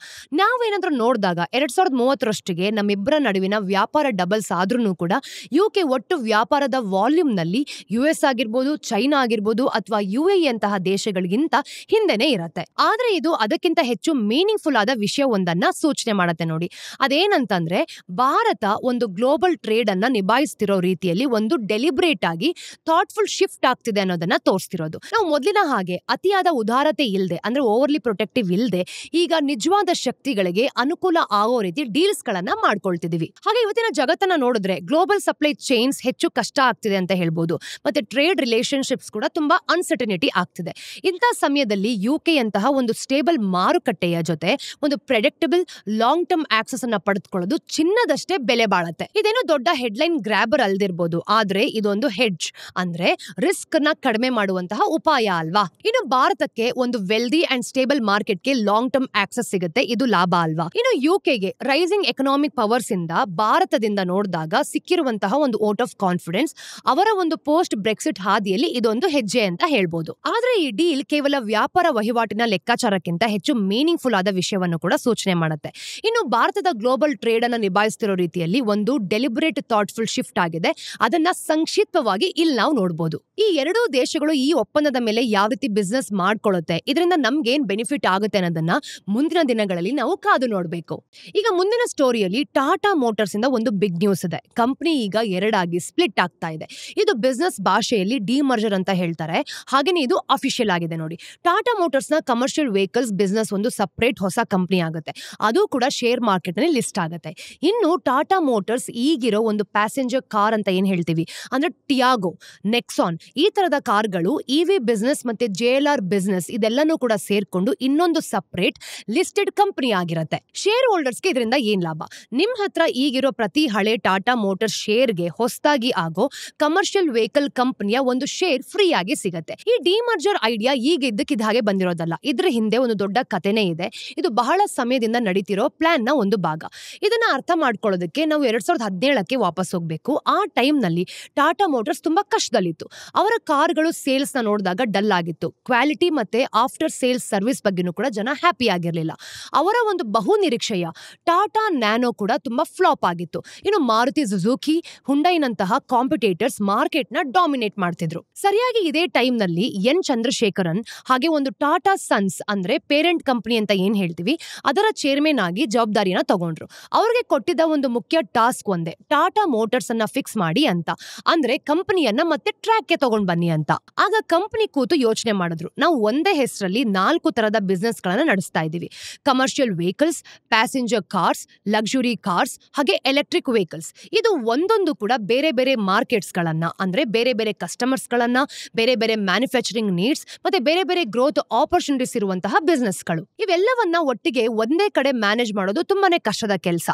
ನಾವೇನಾದ್ರೂ ನೋಡಿದಾಗ 2030ರಷ್ಟಿಗೆ ನಮ್ಮಿಬ್ಬರ ನಡುವಿನ ವ್ಯಾಪಾರ ಡಬಲ್ಸ್ ಆದ್ರೂ ಕೂಡ ಯುಕೆ ಒಟ್ಟು ವ್ಯಾಪಾರದ ವಾಲ್ಯೂಮ್ ನಲ್ಲಿ US ಆಗಿರ್ಬೋದು, ಚೈನಾ ಆಗಿರ್ಬೋದು ಅಥವಾ UAE ಅಂತಹ ದೇಶಗಳಿಗಿಂತ ಹಿಂದೆನೆ ಇರತ್ತೆ. ಆದ್ರೆ ಇದು ಅದಕ್ಕಿಂತ ಹೆಚ್ಚು ಮೀನಿಂಗ್ಫುಲ್ ಆದ ವಿಷಯವೊಂದನ್ನ ಸೂಚನೆ ಮಾಡತ್ತೆ ನೋಡಿ. ಅದೇನಂತಂದ್ರೆ ಭಾರತ ಒಂದು ಗ್ಲೋಬಲ್ ಟ್ರೇಡ್ ಅನ್ನ ನಿಭಾಯಿಸ್ತಿರೋ ರೀತಿಯಲ್ಲಿ ಒಂದು ಡೆಲಿಬ್ರೇಟ್ ಆಗಿ ಥಾಟ್ಫುಲ್ ಶಿಫ್ಟ್ ಆಗ್ತಿದೆ ಅನ್ನೋದನ್ನ ತೋರಿಸ್ತಿರೋದು. ನಾವು ಮೊದಲಿನ ಹಾಗೆ ಅತಿಯಾದ ಉದಾರತೆ ಇಲ್ಲದೆ ಅಂದ್ರೆ ಓವರ್ಲಿ ಪ್ರೊಟೆಕ್ಟಿವ್ ಇಲ್ಲದೆ ಈಗ ನಿಜವಾದ ಶಕ್ತಿಗಳಿಗೆ ಅನುಕೂಲ ಆಗೋ ರೀತಿ ಡೀಲ್ಸ್ ಗಳನ್ನ ಮಾಡ್ಕೊಳ್ತಿದೀವಿ. ಹಾಗೆ ಇವತ್ತಿನ ಜಗತ್ತನ್ನ ನೋಡಿದ್ರೆ ಗ್ಲೋಬಲ್ ಸಪ್ಲೈ ಚೈನ್ಸ್ ಹೆಚ್ಚು ಕಷ್ಟ ಆಗ್ತಿದೆ ಅಂತ ಹೇಳ್ಬೋದು. ಮತ್ತೆ ಟ್ರೇಡ್ ರಿಲೇಶನ್ಶಿಪ್ಸ್ ಕೂಡ ತುಂಬಾ ಅನ್ಸರ್ಟನಿಟಿ ಆಗ್ತಿದೆ. ಇಂತಹ ಸಮಯದಲ್ಲಿ ಯುಕೆ ಅಂತಹ ಒಂದು ಸ್ಟೇಬಲ್ ಮಾರುಕಟ್ಟೆಯ ಜೊತೆ ಒಂದು ಪ್ರೆಡಿಕ್ಟಬಲ್ ಲಾಂಗ್ ಟರ್ಮ್ ಆಕ್ಸೆಸ್ ಅನ್ನ ಪಡೆದುಕೊಳ್ಳೋದು ಚಿನ್ನದಷ್ಟೇ ಬೆಲೆ ಬಾಳತ್ತೆ. ಇದೇನೋ ದೊಡ್ಡ ಹೆಡ್ಲೈನ್ ಗ್ರಾಬರ್ ಅಲ್ದಿರ್ಬೋದು, ಆದ್ರೆ ಇದೊಂದು ಹೆಡ್ಜ್ ಅಂದ್ರೆ ರಿಸ್ಕ್ ನ ಕಡಿಮೆ ಮಾಡುವಂತಹ ಉಪಾಯ ಅಲ್ವಾ? ಇನ್ನು ಭಾರತಕ್ಕೆ ಒಂದು ವೆಲ್ದಿ ಅಂಡ್ ಸ್ಟೇಬಲ್ ಮಾರ್ಕೆಟ್ಗೆ ಲಾಂಗ್ ಟರ್ಮ್ ಆಕ್ಸೆಸ್ ಸಿಗುತ್ತೆ, ಇದು ಲಾಭ ಅಲ್ವಾ? ಇನ್ನು ಯುಕೆಗೆ ರೈಸಿಂಗ್ ಎಕನಾಮಿಕ್ ಪವರ್ಸ್ ಇಂದ ಭಾರತದಿಂದ ನೋಡಿದಾಗ ಸಿಕ್ಕಿರುವಂತಹ ಒಂದು ವೋಟ್ ಆಫ್ ಕಾನ್ಫಿಡೆನ್ಸ್ ಅವರ ಒಂದು ಪೋಸ್ಟ್ ಬ್ರೆಕ್ಸಿಟ್ ಹಾದಿಯಲ್ಲಿ ಇದೊಂದು ಹೆಜ್ಜೆ ಅಂತ ಹೇಳ್ಬೋದು. ಆದ್ರೆ ಈ ಡೀಲ್ ಕೇವಲ ವ್ಯಾಪಾರ ವಹಿವಾಟಿನ ಲೆಕ್ಕಾಚಾರಕ್ಕಿಂತ ಹೆಚ್ಚು ಮೀನಿಂಗ್ಫುಲ್ ಆದ ವಿಷಯವನ್ನು ಕೂಡ ಸೂಚನೆ ಮಾಡುತ್ತೆ. ಇನ್ನು ಭಾರತದ ಗ್ಲೋಬಲ್ ಟ್ರೇಡ್ ಅನ್ನ ನಿಭಾಯಿಸ್ತಿರೋ ರೀತಿಯಲ್ಲಿ ಒಂದು ಡೆಲಿಬ್ರೇಟ್ ಥಾಟ್ಫುಲ್ ಶಿಫ್ಟ್ ಆಗಿದೆ. ಅದನ್ನ ಸಂಕ್ಷಿಪ್ತವಾಗಿ ಇಲ್ಲಿ ನಾವು ನೋಡಬಹುದು. ಈ ಎರಡೂ ದೇಶಗಳು ಈ ಒಪ್ಪಂದದ ಮೇಲೆ ಯಾವ ರೀತಿ ಬಿಸ್ನೆಸ್ ಮಾಡ್ಕೊಳ್ಳುತ್ತೆ, ಇದರಿಂದ ನಮ್ಗೆ ಏನ್ ಬೆನಿಫಿಟ್ ಆಗುತ್ತೆ ಅನ್ನೋದನ್ನ ಮುಂದಿನ ದಿನಗಳಲ್ಲಿ ನಾವು ಕಾದು ನೋಡಬೇಕು. ಈಗ ಮುಂದಿನ ಸ್ಟೋರಿಯಲ್ಲಿ ಟಾಟಾ ಮೋಟಾರ್ಸ್ ಇಂದ ಒಂದು ಬಿಗ್ ನ್ಯೂಸ್ ಇದೆ. ಕಂಪನಿ ಈಗ ಎರಡಾಗಿ ಸ್ಪ್ಲಿಟ್ ಆಗ್ತಾ ಇದೆ. ಇದು ಬಿಸ್ನೆಸ್ ಭಾಷೆಯಲ್ಲಿ ಡಿಮರ್ಜರ್ ಅಂತ ಹೇಳ್ತಾರೆ. ಹಾಗೇನೆ ಇದು ಅಫಿಷಿಯಲ್ ಆಗಿದೆ ನೋಡಿ. ಟಾಟಾ ಮೋಟಾರ್ಸ್ ನ ಕಮರ್ಷಿಯಲ್ ವೆಹಿಕಲ್ಸ್ ಬಿಸ್ನೆಸ್ ಒಂದು ಸಪರೇಟ್ ಹೊಸ ಕಂಪನಿ ಆಗುತ್ತೆ. ಅದು ಕೂಡ ಶೇರ್ ಮಾರ್ಕೆಟ್ ನಲ್ಲಿ ಲಿಸ್ಟ್ ಆಗುತ್ತೆ. ಇನ್ನು ಟಾಟಾ ಮೋಟಾರ್ಸ್ ಈಗಿರೋ ಒಂದು ಪ್ಯಾಸೆಂಜರ್ ಕಾರ್ ಅಂತ ಏನ್ ಹೇಳ್ತೀವಿ ಅಂದ್ರೆ ಟಿಯಾಗೋ, ನೆಕ್ಸಾನ್ ಈ ತರದ ಕಾರ್ಗಳು EV ಬಿಸ್ನೆಸ್ ಮತ್ತೆ JLR ಬಿಸ್ನೆಸ್ ಇದೆಲ್ಲನೂ ಕೂಡ ಸೇರ್ಕೊಂಡು ಇನ್ನೊಂದು ಸಪರೇಟ್ ಲಿಸ್ಟೆಡ್ ಕಂಪನಿ ಆಗಿರುತ್ತೆ. ಶೇರ್ ಹೋಲ್ಡರ್ಸ್ಗೆ ಇದರಿಂದ ಏನ್ ಲಾಭ? ನಿಮ್ ಹತ್ರ ಈಗಿರೋ ಪ್ರತಿ ಹಳೆ ಟಾಟಾ ಮೋಟಾರ್ಸ್ ಶೇರ್ಗೆ ಹೊಸದಾಗಿ ಆಗೋ ಕಮರ್ಷಿಯಲ್ ವೆಹಿಕಲ್ ಕಂಪನಿಯ ಒಂದು ಶೇರ್ ಫ್ರೀ ಆಗಿ ಸಿಗುತ್ತೆ. ಈ ಡಿಮರ್ಜರ್ ಐಡಿಯಾ ಈಗ ಇದ್ದಕ್ಕಿದ್ದ ಹಾಗೆ ಬಂದಿರೋದಲ್ಲ. ಇದ್ರ ಹಿಂದೆ ಒಂದು ದೊಡ್ಡ ಕಥೆನೇ ಇದೆ. ಇದು ಬಹಳ ಸಮಯದಿಂದ ನಡೀತಿರೋ ಪ್ಲಾನ್ ನ ಒಂದು ಭಾಗ. ಇದನ್ನ ಅರ್ಥ ಮಾಡ್ಕೊಳ್ಳೋದಕ್ಕೆ ನಾವು 2017ಕ್ಕೆ ವಾಪಸ್ ಹೋಗ್ಬೇಕು. ಆ ಟೈಮ್ ನಲ್ಲಿ ಟಾಟಾ ಮೋಟಾರ್ಸ್ ತುಂಬಾ ಕಷ್ಟದಲ್ಲಿತ್ತು. ಅವರ ಕಾರ್ಗಳು ಸೇಲ್ಸ್ ನ ನೋಡಿದಾಗ ಡಲ್ ಆಗಿತ್ತು. ಕ್ವಾಲಿಟಿ ಮತ್ತೆ ಆಫ್ಟರ್ ಸೇಲ್ಸ್ ಸರ್ವಿಸ್ ಬಗ್ಗೆನೂ ಕೂಡ ಜನ ಹ್ಯಾಪಿ ಆಗಿರ್ಲಿಲ್ಲ. ಅವರ ಒಂದು ಬಹು ನಿರೀಕ್ಷೆಯ ಟಾಟಾ ನ್ಯಾನೋ ಕೂಡ ತುಂಬಾ ಫ್ಲಾಪ್ ಆಗಿತ್ತು. ಇನ್ನು ಮಾರುತಿ ಸುಜುಕಿ, ಹುಂಡೈನಂತಹ ಕಾಂಪಿಟೇಟರ್ಸ್ ಮಾರ್ಕೆಟ್ ನ ಡಾಮಿನೇಟ್ ಮಾಡ್ತಿದ್ರು. ಸರಿಯಾಗಿ ಇದೇ ಟೈಮ್ ನಲ್ಲಿ ಎನ್ ಚಂದ್ರಶೇಖರನ್ ಹಾಗೆ ಒಂದು ಟಾಟಾ ಸನ್ಸ್ ಅಂದ್ರೆ ಪೇರೆಂಟ್ ಕಂಪನಿ ಅಂತ ಏನ್ ಹೇಳ್ತೀವಿ ಅದರ ಚೇರ್ಮನ್ ಆಗಿ ಜವಾಬ್ದಾರಿನ ತಗೊಂಡ್ರು. ಅವ್ರಿಗೆ ಕೊಟ್ಟಿದ್ದ ಒಂದು ಮುಖ್ಯ ಟಾಸ್ಕ್ ಒಂದೇ, ಟಾಟಾ ಮೋಟಾರ್ಸ್ ಅನ್ನ ಫಿಕ್ಸ್ ಮಾಡಿ ಅಂತ. ಅಂದ್ರೆ ಕಂಪನಿಯನ್ನ ಮತ್ತೆ ಟ್ರ್ಯಾಕ್ ಗೆ ತಗೊಂಡ್ ಬನ್ನಿ ಅಂತ. ಆಗ ಕಂಪನಿ ಕೂತು ಯೋಚನೆ ಮಾಡಿದ್ರು, ನಾವು ಒಂದೇ ಹೆಸರಲ್ಲಿ 4 ತರದ ಬಿಸ್ನೆಸ್ ಗಳನ್ನ ನಡೆಸ್ತಾ ಇದೀವಿ. Commercial vehicles, passenger cars, luxury cars ಹಾಗೆ ಎಲೆಕ್ಟ್ರಿಕ್ ವೆಹಿಕಲ್ಸ್. ಇದು ಒಂದೊಂದು ಕೂಡ ಬೇರೆ ಬೇರೆ ಮಾರ್ಕೆಟ್ಸ್ ಗಳನ್ನ, ಅಂದ್ರೆ ಬೇರೆ ಬೇರೆ ಕಸ್ಟಮರ್ಸ್ ಗಳನ್ನ, ಬೇರೆ ಬೇರೆ ಮ್ಯಾನುಫ್ಯಾಕ್ಚರಿಂಗ್ ನೀಡ್ಸ್ ಮತ್ತೆ ಬೇರೆ ಬೇರೆ ಗ್ರೋತ್ ಆಪರ್ಚುನಿಟೀಸ್ ಇರುವಂತಹ ಬಿಸ್ನೆಸ್ಗಳು. ಇವೆಲ್ಲವನ್ನ ಒಟ್ಟಿಗೆ ಒಂದೇ ಕಡೆ ಮ್ಯಾನೇಜ್ ಮಾಡೋದು ತುಂಬಾನೇ ಕಷ್ಟದ ಕೆಲಸ.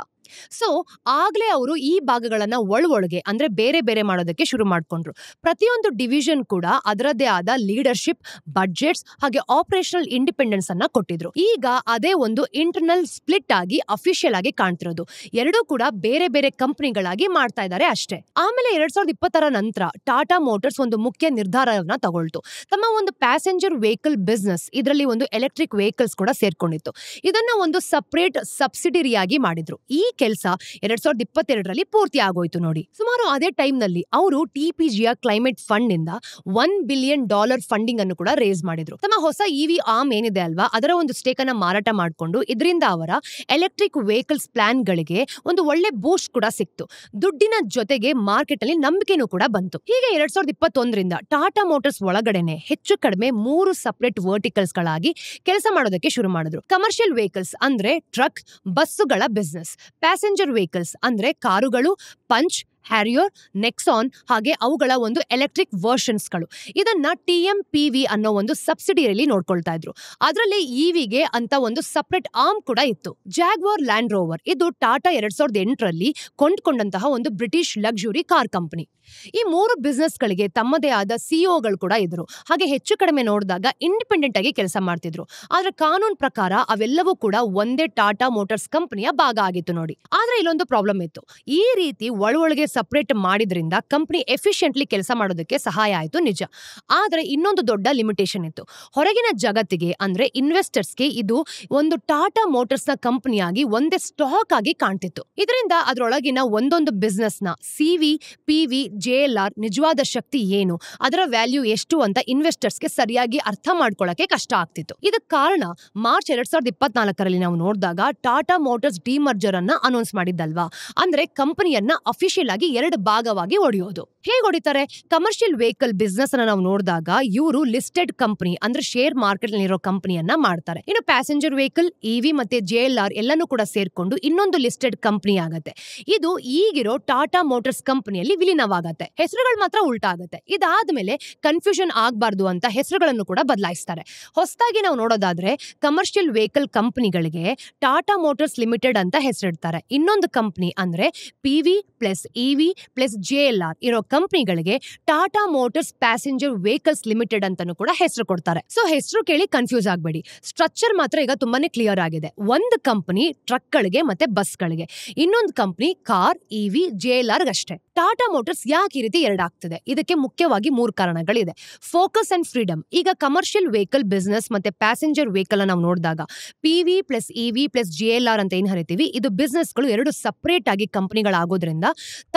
ಸೊ ಆಗ್ಲೇ ಅವರು ಈ ಭಾಗಗಳನ್ನ ಒಳಗೆ ಅಂದ್ರೆ ಬೇರೆ ಬೇರೆ ಮಾಡೋದಕ್ಕೆ ಶುರು ಮಾಡ್ಕೊಂಡ್ರು. ಪ್ರತಿಯೊಂದು ಡಿವಿಷನ್ ಕೂಡ ಅದರದ್ದೇ ಆದ ಲೀಡರ್ಶಿಪ್, ಬಡ್ಜೆಟ್ಸ್ ಹಾಗೆ ಆಪರೇಷನಲ್ ಇಂಡಿಪೆಂಡೆನ್ಸ್ ಅನ್ನ ಕೊಟ್ಟಿದ್ರು. ಈಗ ಅದೇ ಒಂದು ಇಂಟರ್ನಲ್ ಸ್ಪ್ಲಿಟ್ ಆಗಿ ಅಫಿಷಿಯಲ್ ಆಗಿ ಕಾಣ್ತಿರೋದು. ಎರಡೂ ಕೂಡ ಬೇರೆ ಬೇರೆ ಕಂಪನಿಗಳಾಗಿ ಮಾಡ್ತಾ ಇದ್ದಾರೆ ಅಷ್ಟೇ. ಆಮೇಲೆ 2020 ನಂತರ ಟಾಟಾ ಮೋಟಾರ್ಸ್ ಒಂದು ಮುಖ್ಯ ನಿರ್ಧಾರವನ್ನ ತಗೊಳ್ತು. ತಮ್ಮ ಒಂದು ಪ್ಯಾಸೆಂಜರ್ ವೆಹಿಕಲ್ ಬಿಸ್ನೆಸ್, ಇದರಲ್ಲಿ ಒಂದು ಎಲೆಕ್ಟ್ರಿಕ್ ವೆಹಿಕಲ್ಸ್ ಕೂಡ ಸೇರ್ಕೊಂಡಿತ್ತು. ಇದನ್ನ ಒಂದು ಸಪರೇಟ್ ಸಬ್ಸಿಡಿರಿಯಾಗಿ ಮಾಡಿದ್ರು. ಈ ಕೆಲಸ 2022ರಲ್ಲಿ ಪೂರ್ತಿ ಆಗೋಯ್ತು ನೋಡಿ. ಸುಮಾರು ಅದೇ ಟೈಮ್ ನಲ್ಲಿ ಅವರು ಟಿಪಿಜಿಯ ಕ್ಲೈಮೇಟ್ ಫಂಡ್ ನಿಂದ $1 ಬಿಲಿಯನ್ ಫಂಡಿಂಗ್ ಅನ್ನು ಕೂಡ ರೇಸ್ ಮಾಡಿದ್ರು. ತಮ್ಮ ಹೊಸ ಇವಿ ಆರ್ಮ್ ಏನಿದೆ ಅಲ್ವಾ, ಅದರ ಒಂದು ಸ್ಟೇಕ್ ಅನ್ನ ಮಾರಾಟ ಮಾಡಿಕೊಂಡು ಇದರಿಂದ ಅವರ ಎಲೆಕ್ಟ್ರಿಕ್ ವೆಹಿಕಲ್ಸ್ ಪ್ಲಾನ್ ಗಳಿಗೆ ಒಂದು ಒಳ್ಳೆ ಬೂಸ್ಟ್ ಕೂಡ ಸಿಕ್ತು. ದುಡ್ಡಿನ ಜೊತೆಗೆ ಮಾರ್ಕೆಟ್ ಅಲ್ಲಿ ನಂಬಿಕೆನೂ ಕೂಡ ಬಂತು. ಹೀಗೆ 2021ರಿಂದ ಟಾಟಾ ಮೋಟಾರ್ಸ್ ಒಳಗಡೆನೆ ಹೆಚ್ಚು ಕಡಿಮೆ 3 ಸಪರೇಟ್ ವರ್ಟಿಕಲ್ಸ್ ಗಳಾಗಿ ಕೆಲಸ ಮಾಡೋದಕ್ಕೆ ಶುರು ಮಾಡಿದ್ರು. ಕಮರ್ಷಿಯಲ್ ವೆಹಿಕಲ್ಸ್ ಅಂದ್ರೆ ಟ್ರಕ್, ಬಸ್ಸುಗಳ ಬಿಸ್ನೆಸ್. ಪ್ಯಾಸೆಂಜರ್ ವೆಹಿಕಲ್ಸ್ ಅಂದ್ರೆ ಕಾರುಗಳು, ಪಂಚ್, ಹ್ಯಾರಿಯರ್, ನೆಕ್ಸಾನ್ ಹಾಗೆ ಅವುಗಳ ಒಂದು ಎಲೆಕ್ಟ್ರಿಕ್ ವರ್ಷನ್ಸ್ಗಳು. ಇದನ್ನ TMPV ಅನ್ನೋ ಒಂದು ಸಬ್ಸಿಡಿಯಲ್ಲಿ ನೋಡ್ಕೊಳ್ತಾ ಇದ್ರು. ಅದರಲ್ಲಿ ಇವಿಗೆ ಅಂತ ಒಂದು ಸಪರೇಟ್ ಆರ್ಮ್ ಕೂಡ ಇತ್ತು. ಜಾಗ್ವಾರ್ ಲ್ಯಾಂಡ್ ರೋವರ್ ಇದು ಟಾಟಾ 2008ರಲ್ಲಿ ಕೊಂಡ್ಕೊಂಡಂತಹ ಒಂದು ಬ್ರಿಟಿಷ್ ಲಕ್ಸುರಿ ಕಾರ್ ಕಂಪನಿ. ಈ 3 ಬಿಸ್ನೆಸ್ ಗಳಿಗೆ ತಮ್ಮದೇ ಆದ ಸಿಇಒಗಳು ಕೂಡ ಇದ್ರು. ಹಾಗೆ ಹೆಚ್ಚು ಕಡಿಮೆ ನೋಡಿದಾಗ ಇಂಡಿಪೆಂಡೆಂಟ್ ಆಗಿ ಕೆಲಸ ಮಾಡ್ತಿದ್ರು. ಆದ್ರೆ ಕಾನೂನು ಪ್ರಕಾರ ಅವೆಲ್ಲವೂ ಕೂಡ ಒಂದೇ ಟಾಟಾ ಮೋಟಾರ್ಸ್ ಕಂಪನಿಯ ಭಾಗ ಆಗಿತ್ತು ನೋಡಿ. ಆದ್ರೆ ಇಲ್ಲೊಂದು ಪ್ರಾಬ್ಲಮ್ ಇತ್ತು. ಈ ರೀತಿ ಒಳಗೆ ಸಪರೇಟ್ ಮಾಡಿದ್ರಿಂದ ಕಂಪನಿ ಎಫಿಷಿಯೆಂಟ್ಲಿ ಕೆಲಸ ಮಾಡೋದಕ್ಕೆ ಸಹಾಯ ಆಯ್ತು ನಿಜ. ಆದ್ರೆ ಇನ್ನೊಂದು ದೊಡ್ಡ ಲಿಮಿಟೇಷನ್ ಇತ್ತು. ಹೊರಗಿನ ಜಗತ್ತಿಗೆ ಅಂದ್ರೆ ಇನ್ವೆಸ್ಟರ್ಸ್ಗೆ ಇದು ಒಂದು ಟಾಟಾ ಮೋಟಾರ್ಸ್ ನ ಕಂಪನಿಯಾಗಿ ಒಂದೇ ಸ್ಟಾಕ್ ಆಗಿ ಕಾಣ್ತಿತ್ತು. ಇದರಿಂದ ಅದರೊಳಗಿನ ಒಂದೊಂದು ಬಿಸ್ನೆಸ್ ನ CV, PV, JLR ನಿಜವಾದ ಶಕ್ತಿ ಏನು, ಅದರ ವ್ಯಾಲ್ಯೂ ಎಷ್ಟು ಅಂತ ಇನ್ವೆಸ್ಟರ್ಸ್ಗೆ ಸರಿಯಾಗಿ ಅರ್ಥ ಮಾಡ್ಕೊಳ್ಳಕ್ಕೆ ಕಷ್ಟ ಆಗ್ತಿತ್ತು. ಇದಕ್ಕೆ ಕಾರಣ ಮಾರ್ಚ್ 2024ರಲ್ಲಿ ನಾವು ನೋಡಿದಾಗ ಟಾಟಾ ಮೋಟಾರ್ಸ್ ಡಿಮರ್ಜರ್ ಅನ್ನ ಅನೌನ್ಸ್ ಮಾಡಿದ್ದಲ್ವಾ. ಅಂದ್ರೆ ಕಂಪನಿಯನ್ನ ಅಫಿಷಿಯಲ್ ಆಗಿ 2 ಭಾಗವಾಗಿ ಒಡೆಯೋದು. ಹೇಗೆ ಹೊಡಿತಾರೆ? ಕಮರ್ಷಿಯಲ್ ವೆಹಿಕಲ್ ಬಿಸ್ನೆಸ್ ಅನ್ನ ನಾವು ನೋಡಿದಾಗ ಇವರು ಲಿಸ್ಟೆಡ್ ಕಂಪನಿ ಅಂದ್ರೆ ಶೇರ್ ಮಾರ್ಕೆಟ್ ನಲ್ಲಿರೋ ಕಂಪನಿಯನ್ನ ಮಾಡ್ತಾರೆ. ಇನ್ನು ಪ್ಯಾಸೆಂಜರ್ ವೆಹಿಕಲ್, EV ಮತ್ತೆ JLR ಎಲ್ಲಾನು ಕೂಡ ಸೇರ್ಕೊಂಡು ಇನ್ನೊಂದು ಲಿಸ್ಟೆಡ್ ಕಂಪನಿ ಆಗತ್ತೆ. ಇದು ಈಗಿರೋ ಟಾಟಾ ಮೋಟಾರ್ಸ್ ಕಂಪನಿಯಲ್ಲಿ ವಿಲೀನವಾಗುತ್ತೆ. ಹೆಸರುಗಳು ಮಾತ್ರ ಉಲ್ಟಾ ಆಗುತ್ತೆ. ಇದಾದ್ಮೇಲೆ ಕನ್ಫ್ಯೂಷನ್ ಆಗಬಾರ್ದು ಅಂತ ಹೆಸರುಗಳನ್ನು ಕೂಡ ಬದಲಾಯಿಸ್ತಾರೆ. ಹೊಸದಾಗಿ ನಾವು ನೋಡೋದಾದ್ರೆ ಕಮರ್ಷಿಯಲ್ ವೆಹಿಕಲ್ ಕಂಪನಿಗಳಿಗೆ ಟಾಟಾ ಮೋಟಾರ್ಸ್ ಲಿಮಿಟೆಡ್ ಅಂತ ಹೆಸರಿಡ್ತಾರೆ. ಇನ್ನೊಂದು ಕಂಪನಿ ಅಂದ್ರೆ PV plus EV plus JLR ಇರೋ ಕಂಪನಿಗಳಿಗೆ Tata motors passenger vehicles limited ಅಂತಾನೂ ಕೂಡ ಹೆಸರು ಕೊಡ್ತಾರೆ. ಸೊ ಹೆಸರು ಕೇಳಿ ಕನ್ಫ್ಯೂಸ್ ಆಗಬೇಡಿ. ಸ್ಟ್ರಕ್ಚರ್ ಮಾತ್ರ ಈಗ ತುಂಬಾನೇ ಕ್ಲಿಯರ್ ಆಗಿದೆ. ಒಂದು ಕಂಪನಿ ಟ್ರಕ್ ಗಳಿಗೆ ಮತ್ತೆ ಬಸ್ ಗಳಿಗೆ, ಇನ್ನೊಂದು ಕಂಪನಿ ಕಾರ್, EV, JLR ಅಷ್ಟೇ. ಟಾಟಾ ಮೋಟಾರ್ಸ್ ಯಾಕೆ ಈ ರೀತಿ ಎರಡಾಗ್ತದೆ? ಇದಕ್ಕೆ ಮುಖ್ಯವಾಗಿ 3 ಕಾರಣಗಳಿದೆ. Focus and freedom. ಈಗ ಕಮರ್ಷಿಯಲ್ ವೆಹಿಕಲ್ ಬಿಸ್ನೆಸ್ ಮತ್ತೆ ಪ್ಯಾಸೆಂಜರ್ ವೆಹಿಕಲ್ ನಾವು ನೋಡಿದಾಗ PV plus EV plus JLR ಅಂತ ಏನ್ ಹರಿತೀವಿ, ಇದು ಬಿಸ್ನೆಸ್ ಗಳು 2 ಸಪರೇಟ್ ಆಗಿ ಕಂಪನಿಗಳಾಗೋದ್ರಿಂದ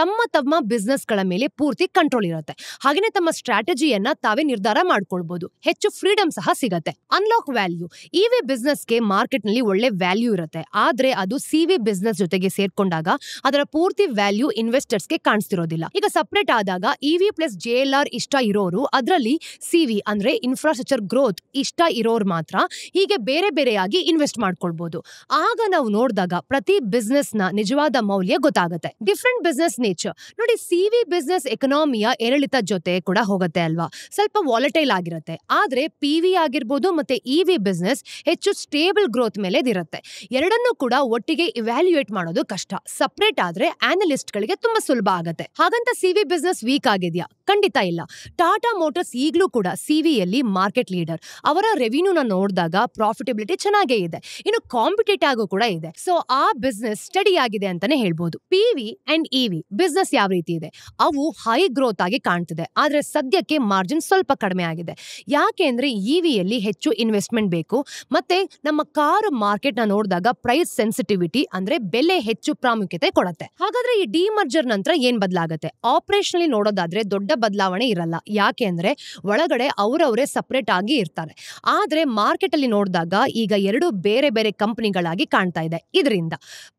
ತಮ್ಮ ಬಿಸ್ನೆಸ್ ಗಳ ಮೇಲೆ ಪೂರ್ತಿ ಕಂಟ್ರೋಲ್ ಇರುತ್ತೆ. ಹಾಗೇನೆ ತಮ್ಮ ಸ್ಟ್ರಾಟಜಿಯನ್ನ ತಾವೇ ನಿರ್ಧಾರ ಮಾಡ್ಕೊಳ್ಬಹುದು. ಹೆಚ್ಚು ಫ್ರೀಡಮ್ ಸಹ ಸಿಗತ್ತೆ. Unlock value. EV ಬಿಸ್ನೆಸ್ ಗೆ ಮಾರ್ಕೆಟ್ ನಲ್ಲಿ ಒಳ್ಳೆ ವ್ಯಾಲ್ಯೂ ಇರುತ್ತೆ. ಆದ್ರೆ ಅದು CV ಬಿಸ್ನೆಸ್ ಜೊತೆಗೆ ಸೇರ್ಕೊಂಡಾಗ ಅದರ ಪೂರ್ತಿ ವ್ಯಾಲ್ಯೂ ಇನ್ವೆಸ್ಟರ್ಸ್ ಗೆ ಕಾಣಿಸ್ತಿರೋದಿಲ್ಲ. ಈಗ ಸಪರೇಟ್ ಆದಾಗ EV ಪ್ಲಸ್ JLR ಇಷ್ಟ ಇರೋರು, ಅದರಲ್ಲಿ CV ಅಂದ್ರೆ ಇನ್ಫ್ರಾಸ್ಟ್ರಕ್ಚರ್ ಗ್ರೋತ್ ಇಷ್ಟ ಇರೋರು ಮಾತ್ರ ಹೀಗೆ ಬೇರೆ ಬೇರೆಯಾಗಿ ಇನ್ವೆಸ್ಟ್ ಮಾಡ್ಕೊಳ್ಬಹುದು. ಆಗ ನಾವು ನೋಡಿದಾಗ ಪ್ರತಿ ಬಿಸ್ನೆಸ್ ನ ನಿಜವಾದ ಮೌಲ್ಯ ಗೊತ್ತಾಗುತ್ತೆ. ಡಿಫ್ರೆಂಟ್ ಬಿಸ್ನೆಸ್ ನೇಚರ್ ನೋಡಿ. CV ಬಿಸ್ನೆಸ್ ಎಕನಾಮಿಯ ಏರಿಳಿತ ಜೊತೆ ಕೂಡ ಹೋಗುತ್ತೆ ಅಲ್ವಾ, ಸ್ವಲ್ಪ ವಾಲಟೈಲ್ ಆಗಿರುತ್ತೆ. ಆದ್ರೆ PV ಆಗಿರ್ಬೋದು ಮತ್ತೆ EV ಬಿಸ್ನೆಸ್ ಹೆಚ್ಚು ಸ್ಟೇಬಲ್ ಗ್ರೋತ್ ಮೇಲೆ ಇರುತ್ತೆ. ಎರಡನ್ನೂ ಕೂಡ ಒಟ್ಟಿಗೆ ಇವ್ಯಾಲ್ಯೂಯೇಟ್ ಮಾಡೋದು ಕಷ್ಟ. ಸಪರೇಟ್ ಆದ್ರೆ ಆನಲಿಸ್ಟ್ ಗಳಿಗೆ ತುಂಬಾ ಸುಲಭ ಆಗುತ್ತೆ. ಹಾಗಂತ CV ಬಿಸ್ನೆಸ್ ವೀಕ್ ಆಗಿದ್ಯಾ? ಖಂಡಿತ ಇಲ್ಲ. ಟಾಟಾ ಮೋಟಾರ್ಸ್ ಈಗಲೂ ಕೂಡ CVಯಲ್ಲಿ ಮಾರ್ಕೆಟ್ ಲೀಡರ್. ಅವರ ರೆವಿನ್ಯೂನ ನೋಡಿದಾಗ ಪ್ರಾಫಿಟಬಿಲಿಟಿ ಚೆನ್ನಾಗೇ ಇದೆ. ಇನ್ನು ಕಾಂಪಿಟೇಟಿವ್ ಆಗು ಕೂಡ ಇದೆ. ಸೊ ಆ ಬಿಸ್ನೆಸ್ ಸ್ಟಡಿ ಆಗಿದೆ ಅಂತಾನೆ ಹೇಳ್ಬೋದು. PV ಅಂಡ್ EV ಬಿಸ್ನೆಸ್ ಯಾವ ರೀತಿ ಇದೆ? ಅವು ಹೈ ಗ್ರೋತ್ ಆಗಿ ಕಾಣ್ತಿದೆ. ಆದ್ರೆ ಸದ್ಯಕ್ಕೆ ಮಾರ್ಜಿನ್ ಸ್ವಲ್ಪ ಕಡಿಮೆ ಆಗಿದೆ. ಯಾಕೆ ಅಂದ್ರೆ EVಯಲ್ಲಿ ಹೆಚ್ಚು ಇನ್ವೆಸ್ಟ್ಮೆಂಟ್ ಬೇಕು. ಮತ್ತೆ ನಮ್ಮ ಕಾರ್ ಮಾರ್ಕೆಟ್ ನ ನೋಡಿದಾಗ ಪ್ರೈಸ್ ಸೆನ್ಸಿಟಿವಿಟಿ ಅಂದ್ರೆ ಬೆಲೆ ಹೆಚ್ಚು ಪ್ರಾಮುಖ್ಯತೆ ಕೊಡುತ್ತೆ. ಹಾಗಾದ್ರೆ ಈ ಡಿಮರ್ಜರ್ ನಂತರ ಏನ್ ಬದಲಾಗುತ್ತೆ? ಆಪರೇಷನಲಿ ನೋಡೋದಾದ್ರೆ ದೊಡ್ಡ ಬದಲಾವಣೆ ಇರಲ್ಲ. ಯಾಕೆ ಅಂದ್ರೆ ಒಳಗಡೆ ಅವರವರೇ ಸಪರೇಟ್ ಆಗಿ ಇರ್ತಾರೆ. ಆದ್ರೆ ಮಾರ್ಕೆಟ್ ಅಲ್ಲಿ ನೋಡಿದಾಗ ಈಗ 2 ಬೇರೆ ಬೇರೆ ಕಂಪನಿಗಳಾಗಿ ಕಾಣ್ತಾ ಇದೆ. ಇದರಿಂದ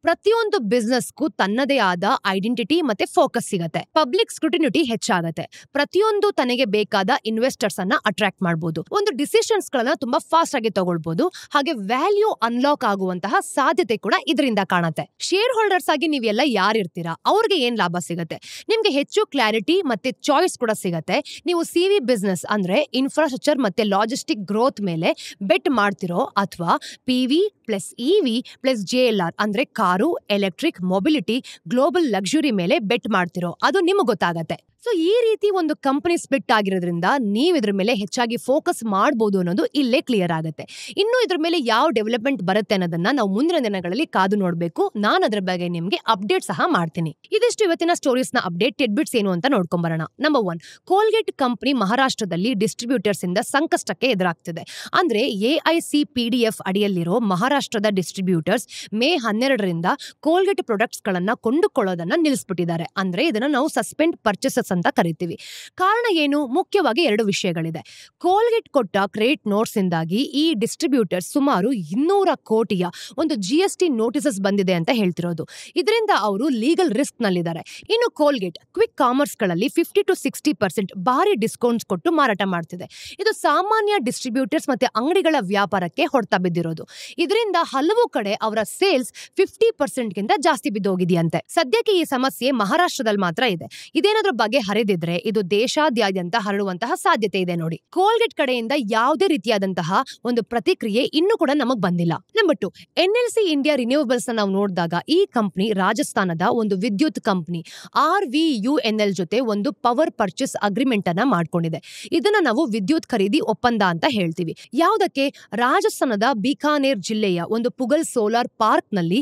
ಪ್ರತಿಯೊಂದು ಬಿಸ್ನೆಸ್ಗೂ ತನ್ನದೇ ಆದ ಐಡೆಂಟಿಟಿ ಮತ್ತೆ ಫೋಕಸ್ ಸಿಗತ್ತೆ. ಪಬ್ಲಿಕ್ ಸ್ಕ್ರೂಟಿನಿಟಿ ಹೆಚ್ಚಾಗತ್ತೆ. ಪ್ರತಿಯೊಂದು ತನಗೆ ಬೇಕಾದ ಇನ್ವೆಸ್ಟರ್ಸ್ ಅನ್ನ ಅಟ್ರಾಕ್ಟ್ ಮಾಡಬಹುದು. ಒಂದು ಡಿಸಿಷನ್ಸ್ ಗಳನ್ನ ತುಂಬಾ ಫಾಸ್ಟ್ ಆಗಿ ತಗೊಳ್ಬಹುದು. ಹಾಗೆ ವ್ಯಾಲ್ಯೂ ಅನ್ಲಾಕ್ ಆಗುವಂತಹ ಸಾಧ್ಯತೆ ಕೂಡ ಇದರಿಂದ ಕಾಣುತ್ತೆ. ಶೇರ್ ಹೋಲ್ಡರ್ಸ್ ಆಗಿ ನೀವೆಲ್ಲ ಯಾರಿರ್ತೀರಾ ಅವ್ರಿಗೆ ಏನ್ ಲಾಭ ಸಿಗತ್ತೆ? ನಿಮ್ಗೆ ಹೆಚ್ಚು ಕ್ಲಾರಿಟಿ ಮತ್ತೆ ಚಾಯ್ಸ್ ಕೂಡ ಸಿಗತ್ತೆ. ನೀವು ಸಿವಿ ಬಿಸ್ನೆಸ್ ಅಂದ್ರೆ ಇನ್ಫ್ರಾಸ್ಟ್ರಕ್ಚರ್ ಮತ್ತೆ ಲಾಜಿಸ್ಟಿಕ್ ಗ್ರೋತ್ ಮೇಲೆ ಬೆಟ್ ಮಾಡ್ತಿರೋ ಅಥವಾ PV plus EV plus JLR ಅಂದ್ರೆ car, electric, mobility, global luxury ಮೇಲೆ ಬೆಟ್ ಮಾಡ್ತಿರೋ ಅದು ನಿಮಗೆ ಗೊತ್ತಾಗತ್ತೆ. ಸೊ ಈ ರೀತಿ ಒಂದು ಕಂಪನಿ ಸ್ಪ್ಲಿಟ್ ಆಗಿರೋದ್ರಿಂದ ನೀವು ಇದ್ರ ಮೇಲೆ ಹೆಚ್ಚಾಗಿ ಫೋಕಸ್ ಮಾಡಬಹುದು ಅನ್ನೋದು ಇಲ್ಲೇ ಕ್ಲಿಯರ್ ಆಗುತ್ತೆ. ಇನ್ನು ಇದ್ರ ಮೇಲೆ ಯಾವ ಡೆವಲಪ್ಮೆಂಟ್ ಬರುತ್ತೆ ಅನ್ನೋದನ್ನ ನಾವು ಮುಂದಿನ ದಿನಗಳಲ್ಲಿ ಕಾದು ನೋಡಬೇಕು. ನಾನು ಅದ್ರ ಬಗ್ಗೆ ನಿಮ್ಗೆ ಅಪ್ಡೇಟ್ ಸಹ ಮಾಡ್ತೀನಿ. ಇದಿಷ್ಟು ಇವತ್ತಿನ ಸ್ಟೋರೀಸ್ ನ ಅಪ್ಡೇಟ್. ಟಿಡ್ಬಿಟ್ಸ್ ಏನು ಅಂತ ನೋಡ್ಕೊಂಡ್ ಬರೋಣ. ನಂಬರ್ 1, ಕೋಲ್ಗೇಟ್ ಕಂಪನಿ ಮಹಾರಾಷ್ಟ್ರದಲ್ಲಿ ಡಿಸ್ಟ್ರಿಬ್ಯೂಟರ್ಸ್ ಇಂದ ಸಂಕಷ್ಟಕ್ಕೆ ಎದುರಾಗ್ತಿದೆ. ಅಂದ್ರೆ AICPDF ಅಡಿಯಲ್ಲಿರೋ ಮಹಾರಾಷ್ಟ್ರದ ಡಿಸ್ಟ್ರಿಬ್ಯೂಟರ್ಸ್ ಮೇ 12ರಿಂದ ಕೋಲ್ಗೇಟ್ ಪ್ರಾಡಕ್ಟ್ಸ್ ಗಳನ್ನ ಕೊಂಡುಕೊಳ್ಳೋದನ್ನ ನಿಲ್ಲಿಸ್ಬಿಟ್ಟಿದ್ದಾರೆ. ಅಂದ್ರೆ ಇದನ್ನ ನಾವು ಸಸ್ಪೆಂಡ್ ಪರ್ಚೇಸಸ್ ಅಂತ ಕರಿತೀವಿ. ಕಾರಣ ಏನು? ಮುಖ್ಯವಾಗಿ 2 ವಿಷಯಗಳಿದೆ. ಕೋಲ್ಗೇಟ್ ಕೊಟ್ಟ ಕ್ರೆಡಿಟ್ ನೋಟ್ಸ್ ಇಂದಾಗಿ ಈ ಡಿಸ್ಟ್ರಿಬ್ಯೂಟರ್ ಸುಮಾರು 200 ಕೋಟಿಯ ಒಂದು GST ನೋಟಿಸಸ್ ಬಂದಿದೆ ಅಂತ ಹೇಳ್ತಿರೋದು. ಇದರಿಂದ ಅವರು ಲೀಗಲ್ ರಿಸ್ಕ್ ನಲ್ಲಿದ್ದಾರೆ. ಇನ್ನು ಕೋಲ್ಗೇಟ್ ಕ್ವಿಕ್ ಕಾಮರ್ಸ್ ಗಳಲ್ಲಿ 50 to 60% ಭಾರಿ ಡಿಸ್ಕೌಂಟ್ಸ್ ಕೊಟ್ಟು ಮಾರಾಟ ಮಾಡ್ತಿದೆ. ಇದು ಸಾಮಾನ್ಯ ಡಿಸ್ಟ್ರಿಬ್ಯೂಟರ್ಸ್ ಮತ್ತೆ ಅಂಗಡಿಗಳ ವ್ಯಾಪಾರಕ್ಕೆ ಹೊಡೆತ ಬಿದ್ದಿರೋದು. ಇದರಿಂದ ಹಲವು ಕಡೆ ಅವರ ಸೇಲ್ಸ್ 50% ಗಿಂತ ಜಾಸ್ತಿ ಬಿದ್ದೋಗಿದೆಯಂತೆ. ಸದ್ಯಕ್ಕೆ ಈ ಸಮಸ್ಯೆ ಮಹಾರಾಷ್ಟ್ರದಲ್ಲಿ ಮಾತ್ರ ಇದೆ. ಇದೇನಾದ್ರೂ ಬಗ್ಗೆ ಹರಿದಿದ್ರೆ ಇದು ದೇಶಾದ್ಯಂತ ಹರಡುವಂತಹ ಸಾಧ್ಯತೆ ಇದೆ ನೋಡಿ. ಕೋಲ್ಗೇಟ್ ಕಡೆಯಿಂದ ಯಾವುದೇ ರೀತಿಯಾದಂತಹ ಒಂದು ಪ್ರತಿಕ್ರಿಯೆ ಇನ್ನೂ ಕೂಡ ನಮಗ್ ಬಂದಿಲ್ಲ. ನಂಬರ್ 2, NLC ಇಂಡಿಯಾ ರಿನ್ಯೂವಬಲ್ಸ್ ನಾವು ನೋಡಿದಾಗ ಈ ಕಂಪನಿ ರಾಜಸ್ಥಾನದ ಒಂದು ವಿದ್ಯುತ್ ಕಂಪನಿ RVUNL ಜೊತೆ ಒಂದು ಪವರ್ ಪರ್ಚೇಸ್ ಅಗ್ರಿಮೆಂಟ್ ಅನ್ನ ಮಾಡ್ಕೊಂಡಿದೆ. ಇದನ್ನ ನಾವು ವಿದ್ಯುತ್ ಖರೀದಿ ಒಪ್ಪಂದ ಅಂತ ಹೇಳ್ತೀವಿ. ಯಾವುದಕ್ಕೆ? ರಾಜಸ್ಥಾನದ ಬಿಕಾನೇರ್ ಜಿಲ್ಲೆಯ ಒಂದು ಪುಗಲ್ ಸೋಲಾರ್ ಪಾರ್ಕ್ ನಲ್ಲಿ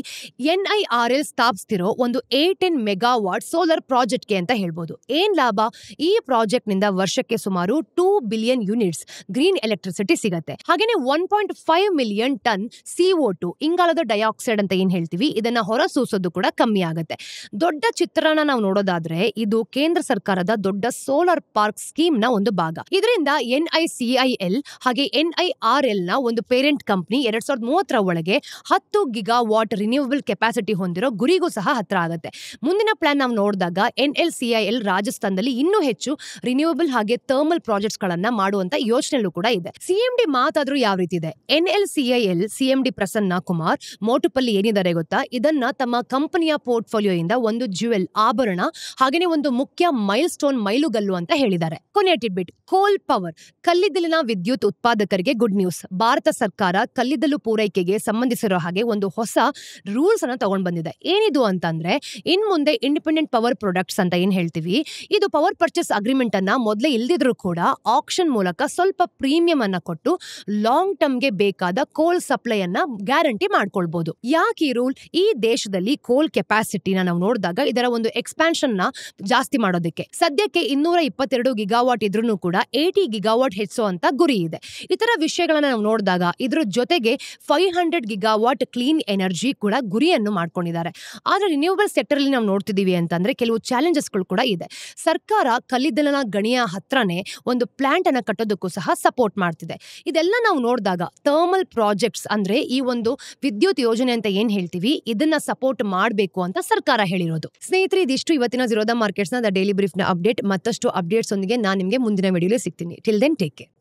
NIRL ಸ್ಥಾಪಿಸ್ತಿರೋ ಒಂದು 810 ಮೆಗಾವಾಟ್ ಸೋಲಾರ್ ಪ್ರಾಜೆಕ್ಟ್ಗೆ ಅಂತ ಹೇಳ್ಬೋದು. ಏನ್ ಲಾಭ? ಈ ಪ್ರಾಜೆಕ್ಟ್ ನಿಂದ ವರ್ಷಕ್ಕೆ ಸುಮಾರು 2 ಬಿಲಿಯನ್ ಯೂನಿಟ್ಸ್ ಗ್ರೀನ್ ಎಲೆಕ್ಟ್ರಿಸಿಟಿ ಸಿಗತ್ತೆ. ಹಾಗೇನೆ 1.5 ಮಿಲಿಯನ್ ಟನ್ CO2 ಇಂಗಾಲದ ಡೈಆಕ್ಸೈಡ್ ಅಂತ ಏನ್ ಹೇಳ್ತೀವಿ ಇದನ್ನ ಹೊರಸೂಸೋದು ಕೂಡ ಕಮ್ಮಿ ಆಗುತ್ತೆ. ದೊಡ್ಡ ಚಿತ್ರಣ ನಾವು ನೋಡೋದಾದ್ರೆ ಇದು ಕೇಂದ್ರ ಸರ್ಕಾರದ ದೊಡ್ಡ ಸೋಲಾರ್ ಪಾರ್ಕ್ ಸ್ಕೀಮ್ ನ ಒಂದು ಭಾಗ. ಇದರಿಂದ NICIL ಹಾಗೆ NIRL ನ ಒಂದು ಪೇರೆಂಟ್ ಕಂಪನಿ 2030 ಒಳಗೆ 10 ಗಿಗಾವಾಟ್ ರಿನ್ಯೂವಬಲ್ ಕೆಪಾಸಿಟಿ ಹೊಂದಿರೋ ಗುರಿಗೂ ಸಹ ಹತ್ರ ಆಗುತ್ತೆ. ಮುಂದಿನ ಪ್ಲಾನ್ ನಾವು ನೋಡಿದಾಗ NLCIL ರಾಜಸ್ಥಾನದಲ್ಲಿ ಇನ್ನೂ ಹೆಚ್ಚು ರಿನ್ಯೂವಬಲ್ ಹಾಗೆ ಥರ್ಮಲ್ ಪ್ರಾಜೆಕ್ಟ್ಸ್ ಗಳನ್ನ ಮಾಡುವಂತ ಯೋಚನೆಯಲ್ಲೂ ಕೂಡ ಇದೆ. CMD ಮಾತಾದ್ರೂ ಯಾವ ರೀತಿ ಇದೆ? NLCIL CMD ಪ್ರಸನ್ನ ಕುಮಾರ್ ಮೋಟುಪಲ್ಲಿ ಏನಿದ್ದಾರೆ ಗೊತ್ತಾ? ಇದನ್ನ ತಮ್ಮ ಕಂಪನಿಯ ಪೋರ್ಟ್ಫೋಲಿಯೋ ಇಂದ ಒಂದು ಜ್ಯುವೆಲ್ ಆಭರಣ ಹಾಗೇನೆ ಒಂದು ಮುಖ್ಯ ಮೈಲ್ ಸ್ಟೋನ್ ಮೈಲುಗಲ್ಲು ಅಂತ ಹೇಳಿದ್ದಾರೆ. ಕೊನೆಯ ಟಿಡ್ಬಿಟ್, ಕೋಲ್ ಪವರ್ ಕಲ್ಲಿದ್ದಲಿನ ವಿದ್ಯುತ್ ಉತ್ಪಾದಕರಿಗೆ ಗುಡ್ ನ್ಯೂಸ್. ಭಾರತ ಸರ್ಕಾರ ಕಲ್ಲಿದ್ದಲು ಪೂರೈಕೆಗೆ ಸಂಬಂಧಿಸಿರೋ ಹಾಗೆ ಒಂದು ಹೊಸ ರೂಲ್ಸ್ ಅನ್ನ ತಗೊಂಡ್ ಬಂದಿದೆ. ಏನಿದು ಅಂತಂದ್ರೆ ಇನ್ ಮುಂದೆ ಇಂಡಿಪೆಂಡೆಂಟ್ ಪವರ್ ಪ್ರೊಡಕ್ಟ್ಸ್ ಅಂತ ಏನ್ ಹೇಳ್ತೀವಿ ಇದು ಪವರ್ ಪರ್ಚೇಸ್ ಅಗ್ರಿಮೆಂಟ್ ಅನ್ನ ಮೊದಲೇ ಇಲ್ದಿದ್ರು ಕೂಡ ಆಕ್ಷನ್ ಮೂಲಕ ಸ್ವಲ್ಪ ಪ್ರೀಮಿಯಂ ಅನ್ನ ಕೊಟ್ಟು ಲಾಂಗ್ ಟರ್ಮ್ ಗೆ ಬೇಕಾದ ಕೋಲ್ ಸಪ್ಲೈ ಅನ್ನ ಗ್ಯಾರಂಟಿ ಮಾಡ್ಕೊಳ್ಬಹುದು. ಯಾಕೆ ಈ ರೂಲ್? ಈ ದೇಶದಲ್ಲಿ ಕೋಲ್ ಕೆಪಾಸಿಟಿನ ನಾವು ನೋಡಿದಾಗ ಇದರ ಒಂದು ಎಕ್ಸ್ಪಾನ್ಷನ್ ನ ಜಾಸ್ತಿ ಮಾಡೋದಕ್ಕೆ ಸದ್ಯಕ್ಕೆ 222 ಗಿಗಾವಾಟ್ ಇದ್ರೂ ಕೂಡ 80 ಗಿಗಾವಾಟ್ ಹೆಚ್ಚೋ ಅಂತ ಗುರಿ ಇದೆ. ಇತರ ವಿಷಯಗಳನ್ನ ನಾವು ನೋಡಿದಾಗ ಇದ್ರ ಜೊತೆಗೆ 500 ಗಿಗಾವಾಟ್ ಕ್ಲೀನ್ ಎನರ್ಜಿ ಕೂಡ ಗುರಿಯನ್ನು ಮಾಡ್ಕೊಂಡಿದ್ದಾರೆ. ಆದ್ರೆ ರಿನ್ಯೂವಬಲ್ ಸೆಕ್ಟರ್ ಅಲ್ಲಿ ನಾವು ನೋಡ್ತಿದೀವಿ ಅಂತಂದ್ರೆ ಕೆಲವು ಚಾಲೆಂಜಸ್ಗಳು ಕೂಡ ಇದೆ. ಸರ್ಕಾರ ಕಲ್ಲಿದ್ದಲಿನ ಗಣಿಯ ಹತ್ರನೇ ಒಂದು ಪ್ಲಾಂಟ್ ಅನ್ನ ಕಟ್ಟೋದಕ್ಕೂ ಸಹ ಸಪೋರ್ಟ್ ಮಾಡ್ತಿದೆ. ಇದೆಲ್ಲ ನಾವು ನೋಡಿದಾಗ ಥರ್ಮಲ್ ಪ್ರಾಜೆಕ್ಟ್ಸ್ ಅಂದ್ರೆ ಈ ಒಂದು ವಿದ್ಯುತ್ ಯೋಜನೆ ಅಂತ ಏನ್ ಹೇಳ್ತೀವಿ ಇದನ್ನ ಸಪೋರ್ಟ್ ಮಾಡಬೇಕು ಅಂತ ಸರ್ಕಾರ ಹೇಳಿರೋದು. ಸ್ನೇಹಿತರೆ, ಇದಿಷ್ಟು ಇವತ್ತಿನ ಜಿರೋದಾ ಮಾರ್ಕೆಟ್ಸ್ ನ ಡೈಲಿ ಬ್ರೀಫ್ ನ ಅಪ್ಡೇಟ್. ಮತ್ತಷ್ಟು ಅಪ್ಡೇಟ್ಸ್ ಒಂದಿಗೆ ನಾನು ನಿಮಗೆ ಮುಂದಿನ ವಿಡಿಯೋಲಿ ಸಿಗ್ತೀನಿ. Till then take care.